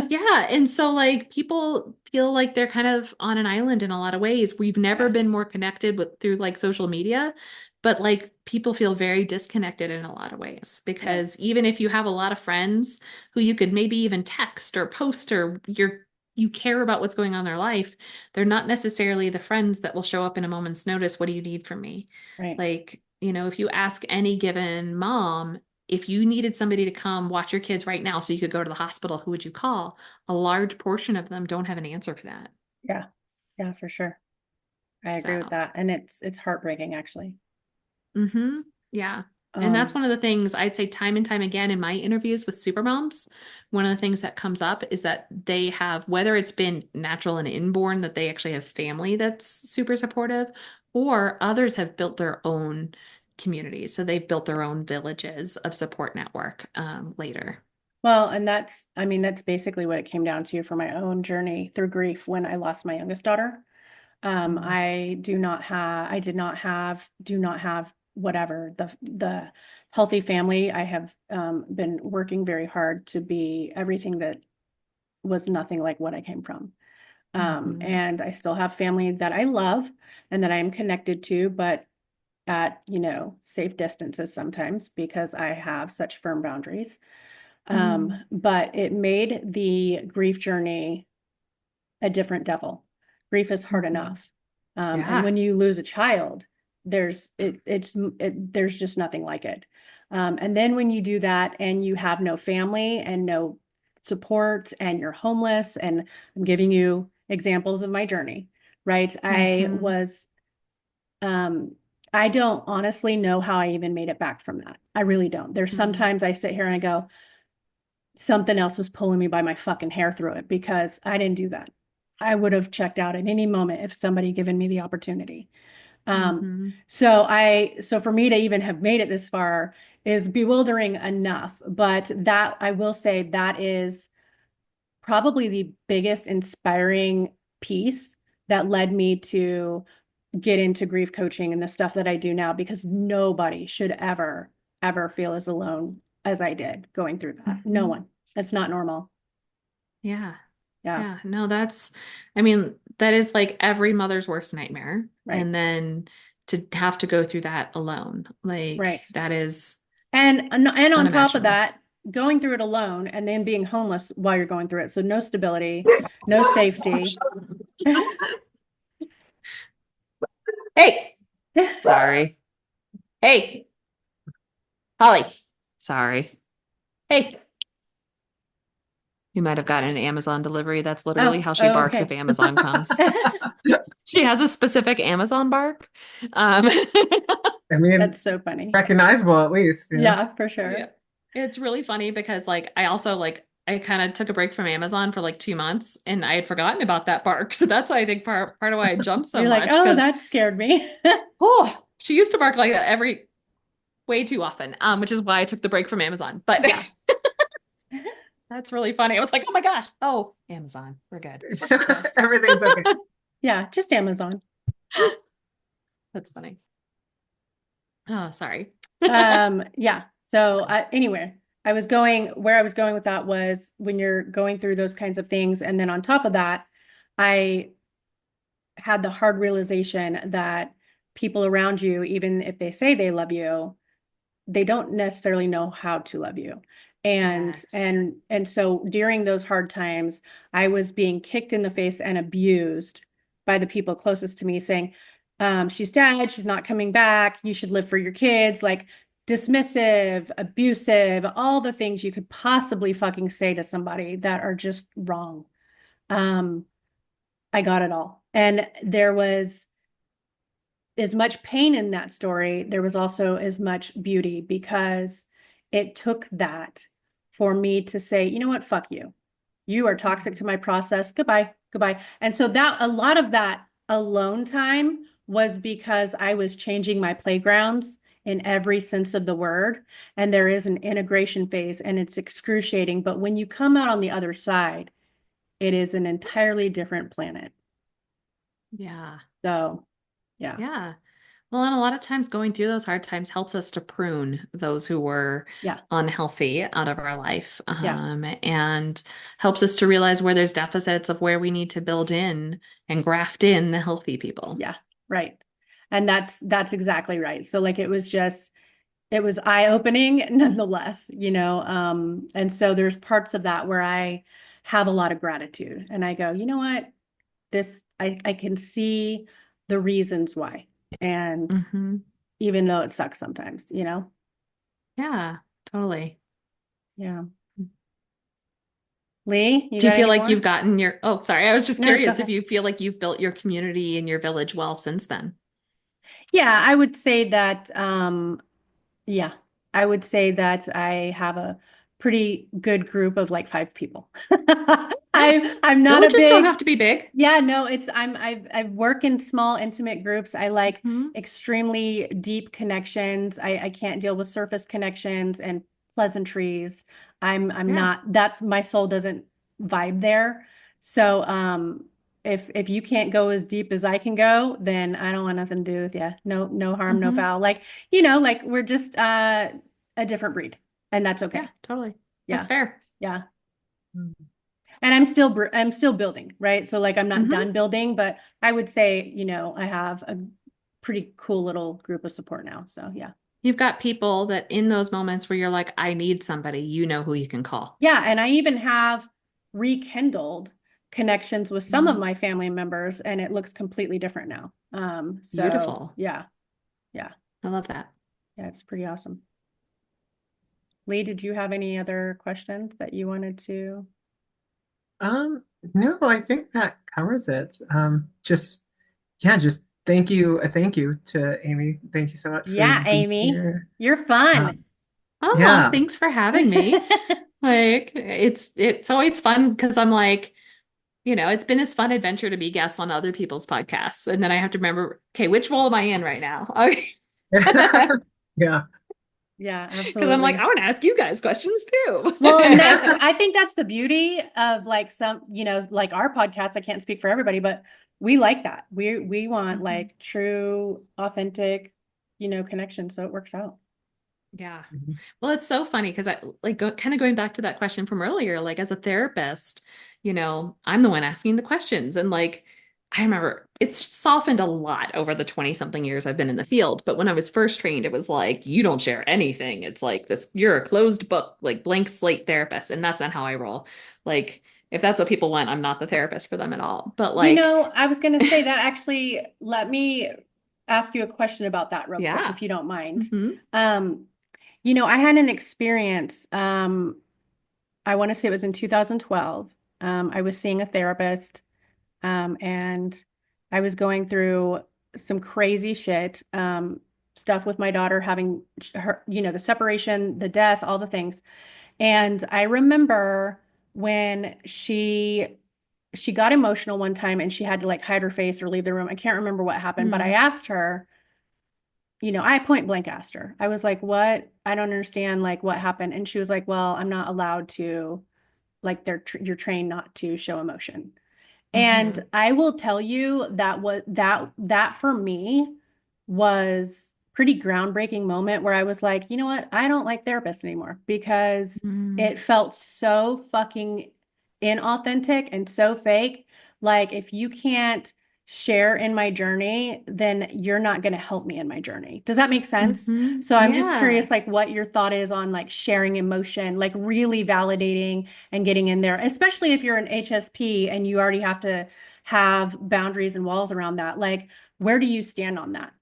Yeah. And so, like, people feel like they're kind of on an island in a lot of ways. We've never
Yeah,
been more connected with through like social media, but like people feel very disconnected in a lot of ways
yeah,
because even if you have a lot of friends who you could maybe even text or post or you care about what's going on in their life, they're not necessarily the friends that will show up in a moment's notice. What do you need from me?
right.
Like, if you ask any given mom, if you needed somebody to come watch your kids right now so you could go to the hospital, who would you call? A large portion of them don't have an answer for that.
Yeah, yeah, for sure. I agree with
So,
that. And it's heartbreaking actually.
yeah. And that's
Um,
one of the things I'd say time and time again in my interviews with supermoms. One of the things that comes up is that they have, whether it's been natural and inborn, that they actually have family that's super supportive, or others have built their own communities. So they've built their own villages of support network later.
well, and I mean, that's basically what it came down to for my own journey through grief when I lost my youngest daughter.
Mm,
I do not have whatever the healthy family. I have been working very hard to be everything that was nothing like what I came from.
mhm,
And I still have family that I love and that I am connected to, but at, safe distances sometimes because I have such firm boundaries.
mm,
But it made the grief journey a different devil. Grief is hard
mhm.
enough. And
Yeah.
when you lose a child, there's just nothing like it. And then when you do that and you have no family and no support and you're homeless, and I'm giving you examples of my journey, right?
Hmm.
Um, I don't honestly know how I even made it back from that. I really don't. There's
Mm,
sometimes I sit here and I go, something else was pulling me by my fucking hair through it because I didn't do that. I would have checked out at any moment if somebody given me the opportunity. Um,
mhm,
so for me to even have made it this far is bewildering enough. But that I will say that is probably the biggest inspiring piece that led me to get into grief coaching and the stuff that I do now, because nobody should ever feel as alone as I did going through that. No
mhm.
one. That's not normal.
Yeah.
Yeah,
Yeah. No, I mean, that is like every mother's worst nightmare. And
right.
then to have to go through that alone, like
Right.
that is
And on top of
unimaginable.
that, going through it alone and then being homeless while you're going through it. So no stability, no safety.
Hey, sorry. Hey, Holly. Sorry. Hey. You might have gotten an Amazon delivery. That's literally
Oh,
how she barks if
okay.
Amazon comes. She has a specific Amazon bark. Um,
I mean,
That's so funny.
recognizable at least,
Yeah, for
yeah.
sure.
It's really funny because like I also like I kind of took a break from Amazon for like 2 months and I had forgotten about that bark. So that's why I think part of why I jumped so
You're like,
much
oh,
because
that scared me.
oh, she used to bark like that every way too often. Which is why I took the break from Amazon. But
Yeah.
that's really funny. I was like, oh my gosh. Oh, Amazon. We're good. Yeah.
everything's okay.
Yeah, just Amazon.
That's funny. Oh, sorry.
Yeah. So anyway, where I was going with that was when you're going through those kinds of things, and then on top of that, I had the hard realization that people around you, even if they say they love you, they don't necessarily know how to love you. And
Yes.
and so during those hard times, I was being kicked in the face and abused by the people closest to me, saying, she's dead, she's not coming back, you should live for your kids, like dismissive, abusive, all the things you could possibly fucking say to somebody that are just wrong. Um, I got it all. And there was as much pain in that story, there was also as much beauty because it took that for me to say, you know what, fuck you. You are toxic to my process. Goodbye. Goodbye. And so that a lot of that alone time was because I was changing my playgrounds in every sense of the word. And there is an integration phase and it's excruciating. But when you come out on the other side, it is an entirely different planet.
Yeah.
So, yeah.
Yeah. Well, and a lot of times going through those hard times helps us to prune those who were
Yeah.
unhealthy out of our life,
Yeah.
and helps us to realize where there's deficits of where we need to build in and graft in the healthy people.
Yeah, right. And that's exactly right. So like it was eye-opening nonetheless, you know. And so there's parts of that where I have a lot of gratitude and I go, you know what? I can see the reasons why. And
Hmm.
even though it sucks sometimes, you know?
Yeah, totally.
Yeah. Lee, you
Do you
got
feel
any
like you've
more?
gotten oh, sorry, I was just
No, go
curious if
ahead.
you feel like you've built your community and your village well since then.
Yeah, I would say that yeah, I would say that I have a pretty good group of like 5 people.
Yeah.
I'm not a
Villages don't
big,
have to be big.
yeah, no, it's I work in small intimate groups. I like
Hmm.
extremely deep connections. I can't deal with surface connections and pleasantries. I'm
Yeah.
not, that's my soul doesn't vibe there. So if you can't go as deep as I can go, then I don't want nothing to do with you. No harm, no
Hmm.
foul. Like, you know, like we're just a different breed and that's
Yeah,
okay.
totally. That's
Yeah.
fair.
Yeah. And I'm still building, right? So like I'm not
Hmm.
done building, but I would say, you know, I have a pretty cool little group of support now. So yeah.
You've got people that in those moments where you're like, I need somebody, you know who you can call.
Yeah, and I even have rekindled connections with some of
Mm.
my family members and it looks completely different now. So
Beautiful.
yeah. Yeah.
I love that.
Yeah, it's pretty awesome. Lee, did you have any other questions that you wanted to?
Um, no, I think that covers it. Just yeah, just thank you to Amy. Thank you so much for
Yeah,
being
Amy,
here.
you're fun.
Um,
Oh,
yeah.
thanks for having me. Like it's always fun because I'm like, it's been this fun adventure to be guests on other people's podcasts. And then I have to remember, okay, which role am I in right now? Okay.
Yeah.
Yeah,
Because I'm like,
absolutely.
I want to ask you guys questions too.
Well, and I think that's the beauty of like some, you know, like our podcast. I can't speak for everybody, but we like that. We want
Mhm.
like true, authentic, you know, connection. So it works out.
Yeah.
Mhm.
Well, it's so funny because I like kind of going back to that question from earlier, like as a therapist, I'm the one asking the questions. And like, I remember it's softened a lot over the 20 something years I've been in the field. But when I was first trained, it was like, you don't share anything. It's like this, you're a closed book, like blank slate therapist. And that's not how I roll. Like, if that's what people want, I'm not the therapist for them at all. But
You
like,
know, I was going to say that actually, let me ask you a question about that real quick,
yeah.
if you don't mind.
Hmm.
Um, you know, I had an experience, I want to say it was in 2012. I was seeing a therapist, and I was going through some crazy shit, stuff with my daughter having her, you know, the separation, the death, all the things. And I remember when she got emotional one time and she had to like hide her face or leave the room. I can't remember what happened, but I
Mm.
asked her, you know, I point blank asked her. I was like, "What? I don't understand like what happened." And she was like, "Well, I'm not allowed to, like you're trained not to show emotion." And
Hmm.
I will tell you that that for me was pretty groundbreaking moment where I was like, you know what? I don't like therapists anymore because
Mm.
it felt so fucking inauthentic and so fake. Like if you can't share in my journey, then you're not going to help me in my journey. Does that make sense? So I'm just
Yeah.
curious, like, what your thought is on like sharing emotion, like really validating and getting in there, especially if you're an HSP and you already have to have boundaries and walls around that. Like, where do you stand on that?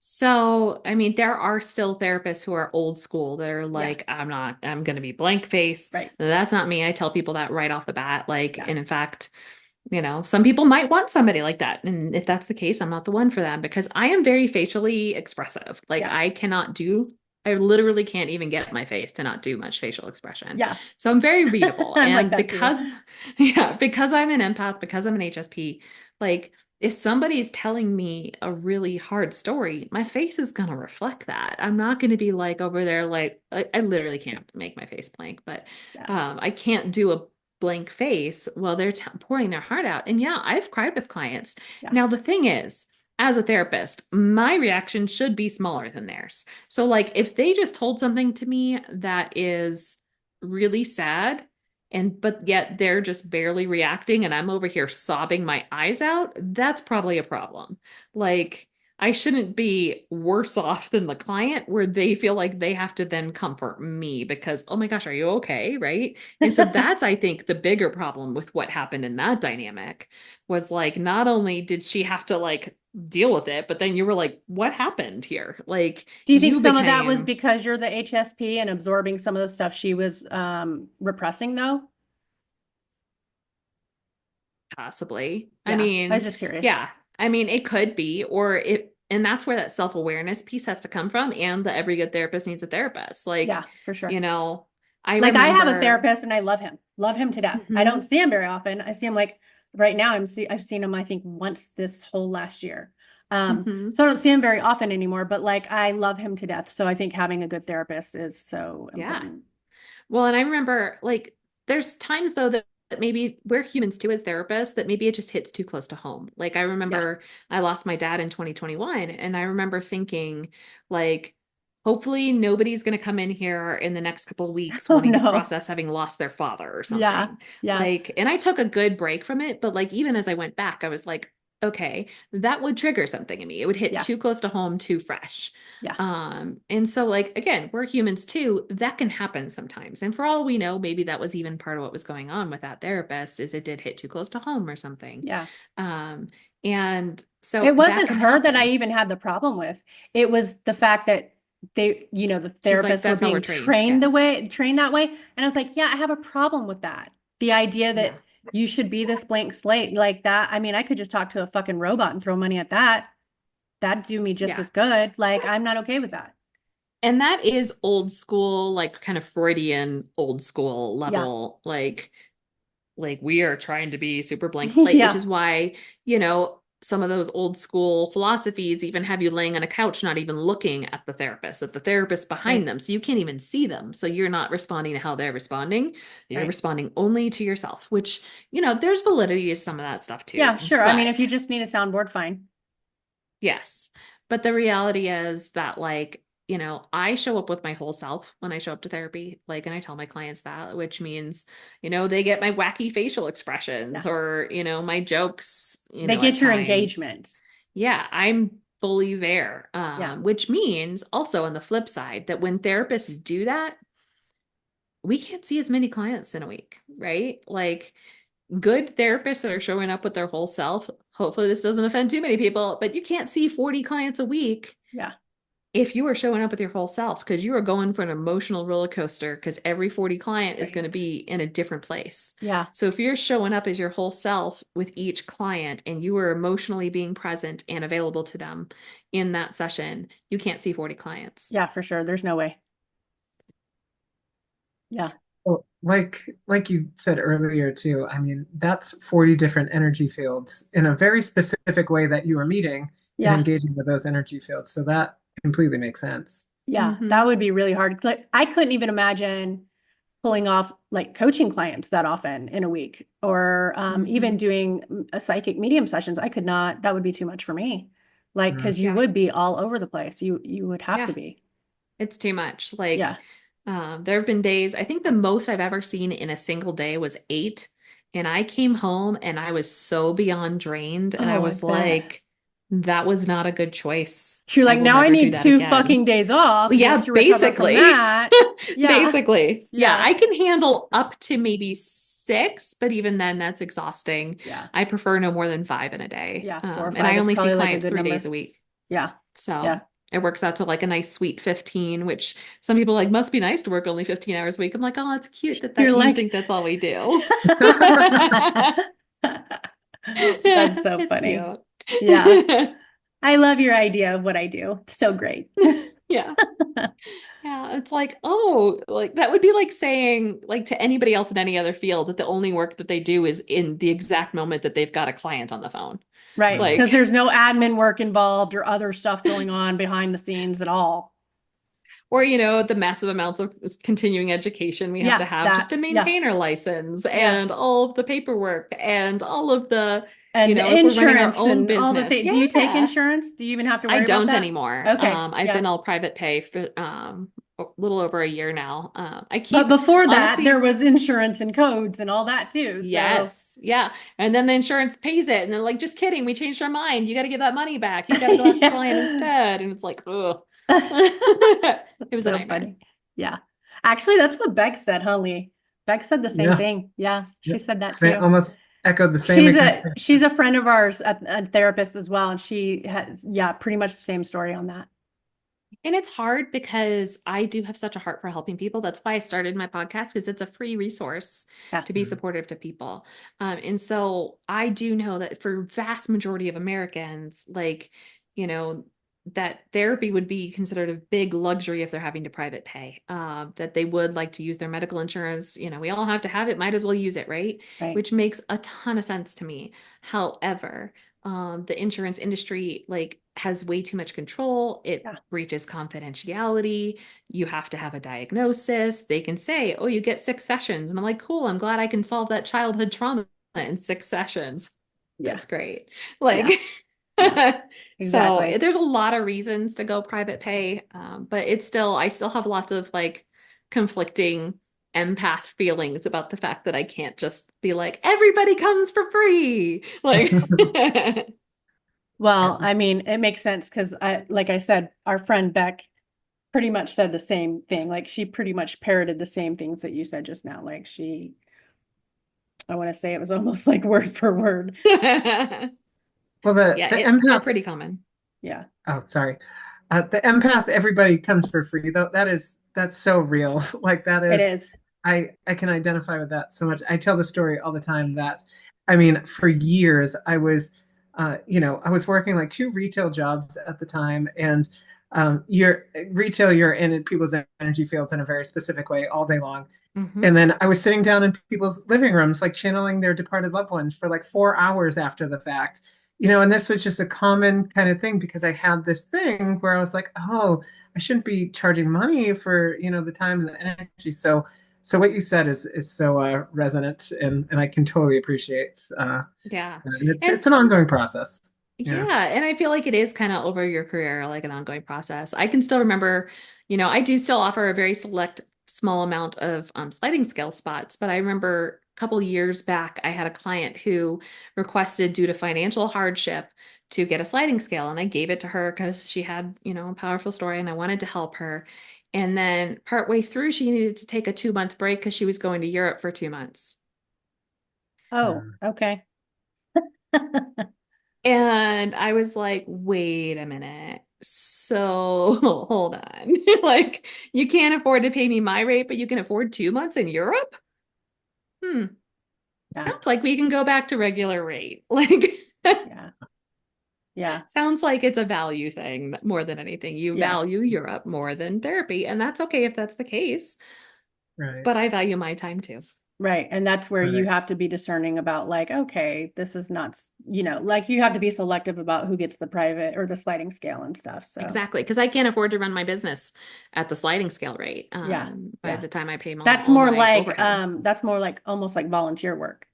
So, I mean, there are still therapists who are old school that are
Yeah,
like, I'm going to be blank face.
right.
That's not me. I tell people that right off the bat. Like,
Yeah,
and in fact, some people might want somebody like that. And if that's the case, I'm not the one for them because I am very facially expressive. Like,
yeah,
I literally can't even get my face to not do much facial expression.
yeah.
So I'm very readable.
I'm like
And
that too.
because I'm an empath, because I'm an HSP, like, if somebody's telling me a really hard story, my face is going to reflect that. I'm not going to be like over there, like, I literally can't make my face blank, but
Yeah,
I can't do a blank face while they're pouring their heart out. And yeah, I've cried with clients.
yeah.
Now, the thing is, as a therapist, my reaction should be smaller than theirs. So, like, if they just told something to me that is really sad, but yet they're just barely reacting and I'm over here sobbing my eyes out, that's probably a problem. Like, I shouldn't be worse off than the client where they feel like they have to then comfort me because, oh my gosh, are you okay? Right. And so that's, I think, the bigger problem with what happened in that dynamic was like, not only did she have to like deal with it, but then you were like, what happened here? Like,
Do you think
you
some of that was
became
because you're the HSP and absorbing some of the stuff she was repressing though?
possibly. I
Yeah, I was
mean,
just curious.
yeah, I mean, it could be, and that's where that self-awareness piece has to come from, and that every good therapist needs a therapist. Like,
Yeah, for sure.
you know, I
Like I have a
remember,
therapist and I love him to death. I don't
Mhm,
see him very often. I see him like right now. I've seen him I think once this whole last year.
mhm,
So I don't see him very often anymore. But like I love him to death. So I think having a good therapist is so
yeah.
important.
Well, and I remember like there's times though that maybe we're humans too as therapists that maybe it just hits too close to home. Like I
Yeah.
remember I lost my dad in 2021 and I remember thinking like hopefully nobody's going to come in here in the next couple of weeks
Oh
wanting to
no.
process having lost their father or
Yeah.
something.
Yeah.
Like and I took a good break from it, but like even as I went back I was like okay, that would trigger something in me. It would hit
Yeah.
too close to home, too fresh.
Yeah.
And so like again, we're humans too. That can happen sometimes. And for all we know, maybe that was even part of what was going on with that therapist is it did hit too close to home or something.
Yeah.
Um, and so
It
that
wasn't
can
her that I
happen.
even had the problem with. It was the fact that the
She's like,
therapists were
that's how we're
being
trained. Yeah.
trained that way. And I was like, yeah, I have a problem with that. The idea
Yeah.
that you should be this blank slate like that. I mean, I could just talk to a fucking robot and throw money at that. That'd do me just
Yeah.
as good. Like, I'm not okay with that.
And that is old school, like kind of Freudian old school
Yeah.
level, like we are trying to be super blank slate, which
Yeah.
is why, some of those old school philosophies even have you laying on a couch, not even looking at the therapist behind
Right.
them. So you can't even see them. So you're not responding to how they're responding. You're
Right.
responding only to yourself, which, there's validity to some of that stuff
Yeah,
too.
sure. I mean, if you
But
just need a soundboard, fine.
yes. But the reality is that, like, I show up with my whole self when I show up to therapy. Like, and I tell my clients that, which means, they get my wacky facial expressions
Yeah.
or, my jokes,
They
at
get your
times.
engagement.
Yeah, I'm fully there.
Yeah.
Which means also on the flip side that when therapists do that, we can't see as many clients in a week, right? Like, good therapists that are showing up with their whole self. Hopefully, this doesn't offend too many people, but you can't see 40 clients a week
Yeah.
if you are showing up with your whole self because you are going for an emotional roller coaster because every 40 client is going to
Right.
be in a different place.
Yeah.
So if you're showing up as your whole self with each client and you are emotionally being present and available to them in that session, you can't see 40 clients.
Yeah, for sure. There's no way. Yeah.
Well, like you said earlier too, I mean, that's 40 different energy fields in a very specific way that you are meeting and
Yeah.
engaging with those energy fields. So that completely makes sense.
Yeah. That
Mm-hmm.
would be really hard. 'Cause like, I couldn't even imagine pulling off like coaching clients that often in a week or
Mm-hmm.
even doing a psychic medium sessions. I could not, that would be too much for me. Like,
Mm.
because you
Yeah.
would be all over the place. You would have to
Yeah.
be.
It's too much.
Yeah.
Like, there have been days, I think the most I've ever seen in a single day was 8. And I came home and I was so beyond drained. And I
Oh, I
was
bet.
like, that was not a good choice.
You're
I
like,
will
now I
never do
need
that
two
again.
fucking days off just
Yeah,
to recover from
basically.
that. Yeah.
Basically. Yeah,
Yeah.
I can handle up to maybe 6, but even then that's exhausting.
Yeah.
I prefer no more than 5 in a day.
Yeah. 4 or
And
5
I
is
only see
probably like a
clients
good
3 days
number.
a week.
Yeah.
So
Yeah.
it works out to like a nice sweet 15, which some people like must be nice to work only 15 hours a week. I'm like, oh, it's cute
You're
that you
like,
think that's all we do.
that's so
It's
funny.
cute.
Yeah. I love your idea of what I do. It's so great.
Yeah. Yeah. It's like, oh, like that would be like saying, like to anybody else in any other field, that the only work that they do is in the exact moment that they've got a client on the phone.
Right.
Right.
Because
Like,
there's no admin work involved or other stuff going on behind the scenes at all.
or, the massive amounts of continuing education we have to
Yeah.
have just
That.
to
Yeah.
maintain our license
Yeah.
and all of the paperwork and all of the,
And the
if we're running our
insurance
own
and all the
business.
things. Do you take
Yeah.
insurance? Do you even have to
I
worry about
don't
that?
anymore.
Okay.
I've
Yeah.
been all private pay for a little over a year now. I
But
keep
before that, there
honestly,
was insurance and codes and all that too. So,
yes, yeah. And then the insurance pays it, and they're like, "Just kidding, we changed our mind. You got to give that money back. You got to go ask the client
yeah.
instead." And it's like, ugh, it was a
So
nightmare.
funny. Yeah. Actually, that's what Beck said, huh, Lee? Beck said the same
Yeah.
thing. Yeah, she
Yep.
said that
Same,
too.
almost echoed the same exact thing.
She's a friend of ours, a therapist as well, and she has, yeah, pretty much the same story on that.
And it's hard because I do have such a heart for helping people. That's why I started my podcast, because it's a free resource
Yeah.
to be supportive to people. And so I do know that for vast majority of Americans, like, you know, that therapy would be considered a big luxury if they're having to private pay. That they would like to use their medical insurance. We all have to have it, might as well use it, right?
Right.
Which makes a ton of sense to me. However, the insurance industry like has way too much control. It
Yeah.
breaches confidentiality. You have to have a diagnosis. They can say, oh, you get 6 sessions. And I'm like, cool, I'm glad I can solve that childhood trauma in 6 sessions.
Yeah.
That's great.
Yeah.
Like,
Yeah.
so
Exactly.
there's a lot of reasons to go private pay. But I still have lots of like conflicting empath feelings about the fact that I can't just be like, everybody comes for free. Like,
Well,
Yeah.
I mean, it makes sense because like I said, our friend Beck pretty much said the same thing. Like she pretty much parroted the same things that you said just now. Like I want to say it was almost like word for word.
Well,
yeah,
the
they're
empath.
pretty common.
Yeah.
Oh, sorry. The empath, everybody comes for free though. That's so real. Like that
It
is,
is.
I can identify with that so much. I tell the story all the time that, I mean, for years I was, I was working like 2 retail jobs at the time, and you're in people's energy fields in a very specific way all day long.
Hmm.
And then I was sitting down in people's living rooms, like channeling their departed loved ones for like 4 hours after the fact. And this was just a common kind of thing because I had this thing where I was like, oh, I shouldn't be charging money for, the time and the energy. So what you said is so resonant, and I can totally appreciate.
Yeah.
And
And
it's an ongoing process. Yeah.
yeah, and I feel like it is kind of over your career, like an ongoing process. I can still remember, I do still offer a very select small amount of sliding scale spots, but I remember a couple years back, I had a client who requested due to financial hardship to get a sliding scale, and I gave it to her because she had, a powerful story and I wanted to help her. And then partway through, she needed to take a 2-month break because she was going to Europe for 2 months.
Oh,
Mm.
okay.
And I was like, wait a minute. So hold on. Like, you can't afford to pay me my rate, but you can afford 2 months in Europe? Hmm.
Yeah.
Sounds like we can go back to regular rate. Like,
Yeah. Yeah.
sounds like it's a value thing more than anything. You
Yeah.
value Europe more than therapy. And that's okay if that's the case,
Right.
but I value my time too.
Right. And that's where you
Right.
have to be discerning about like, okay, this is not, like you have to be selective about who gets the private or the sliding scale and stuff. So
Exactly. Because I can't afford to run my business at the sliding scale rate
yeah.
by
Yeah.
the time I pay all my overhead.
That's more like almost like volunteer work.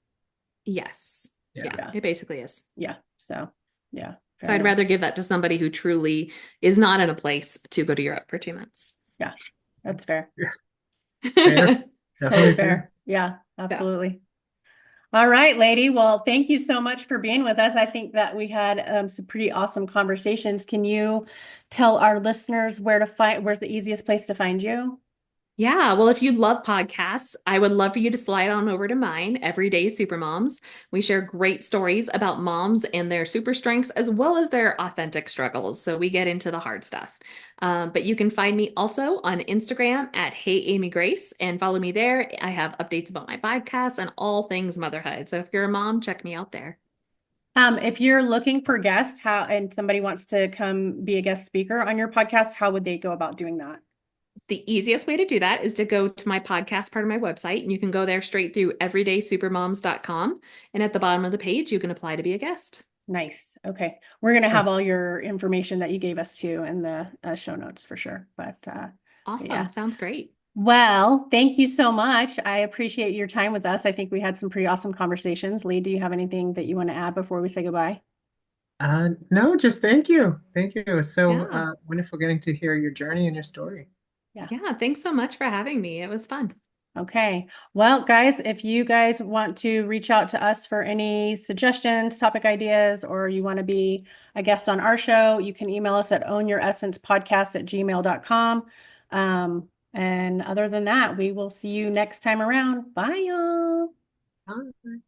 Yes.
Yeah.
Yeah,
Yeah.
it basically is.
Yeah. So yeah.
So
Fair
I'd
enough.
rather give that to somebody who truly is not in a place to go to Europe for 2 months.
Yeah. That's fair.
Yeah. Fair.
It's totally
Definitely fair.
fair. Yeah,
Yeah.
absolutely. All right, lady. Well, thank you so much for being with us. I think that we had some pretty awesome conversations. Can you tell our listeners where to find, where's the easiest place to find you?
Yeah, well, if you love podcasts, I would love for you to slide on over to mine, Everyday Supermoms. We share great stories about moms and their super strengths as well as their authentic struggles. So we get into the hard stuff. But you can find me also on Instagram at Hey Amy Grace and follow me there. I have updates about my podcast and all things motherhood. So if you're a mom, check me out there.
If you're looking for guests, how and somebody wants to come be a guest speaker on your podcast, how would they go about doing that?
The easiest way to do that is to go to my podcast part of my website, and you can go there straight through everydaysupermoms.com. And at the bottom of the page, you can apply to be a guest.
Nice. Okay. We're going to
Oh,
have all your information that you gave us too in the show notes for sure. But
Awesome.
yeah.
Sounds great.
Well, thank you so much. I appreciate your time with us. I think we had some pretty awesome conversations. Lee, do you have anything that you want to add before we say goodbye?
no, just thank you. Thank you. It was so
Yeah.
wonderful getting to hear your journey and your story.
Yeah.
Yeah. Thanks so much for having me. It was fun.
Okay. Well, guys, if you guys want to reach out to us for any suggestions, topic ideas, or you want to be a guest on our show, you can email us at ownyouressencepodcast@gmail.com. And other than that, we will see you next time around. Bye, y'all.
Bye.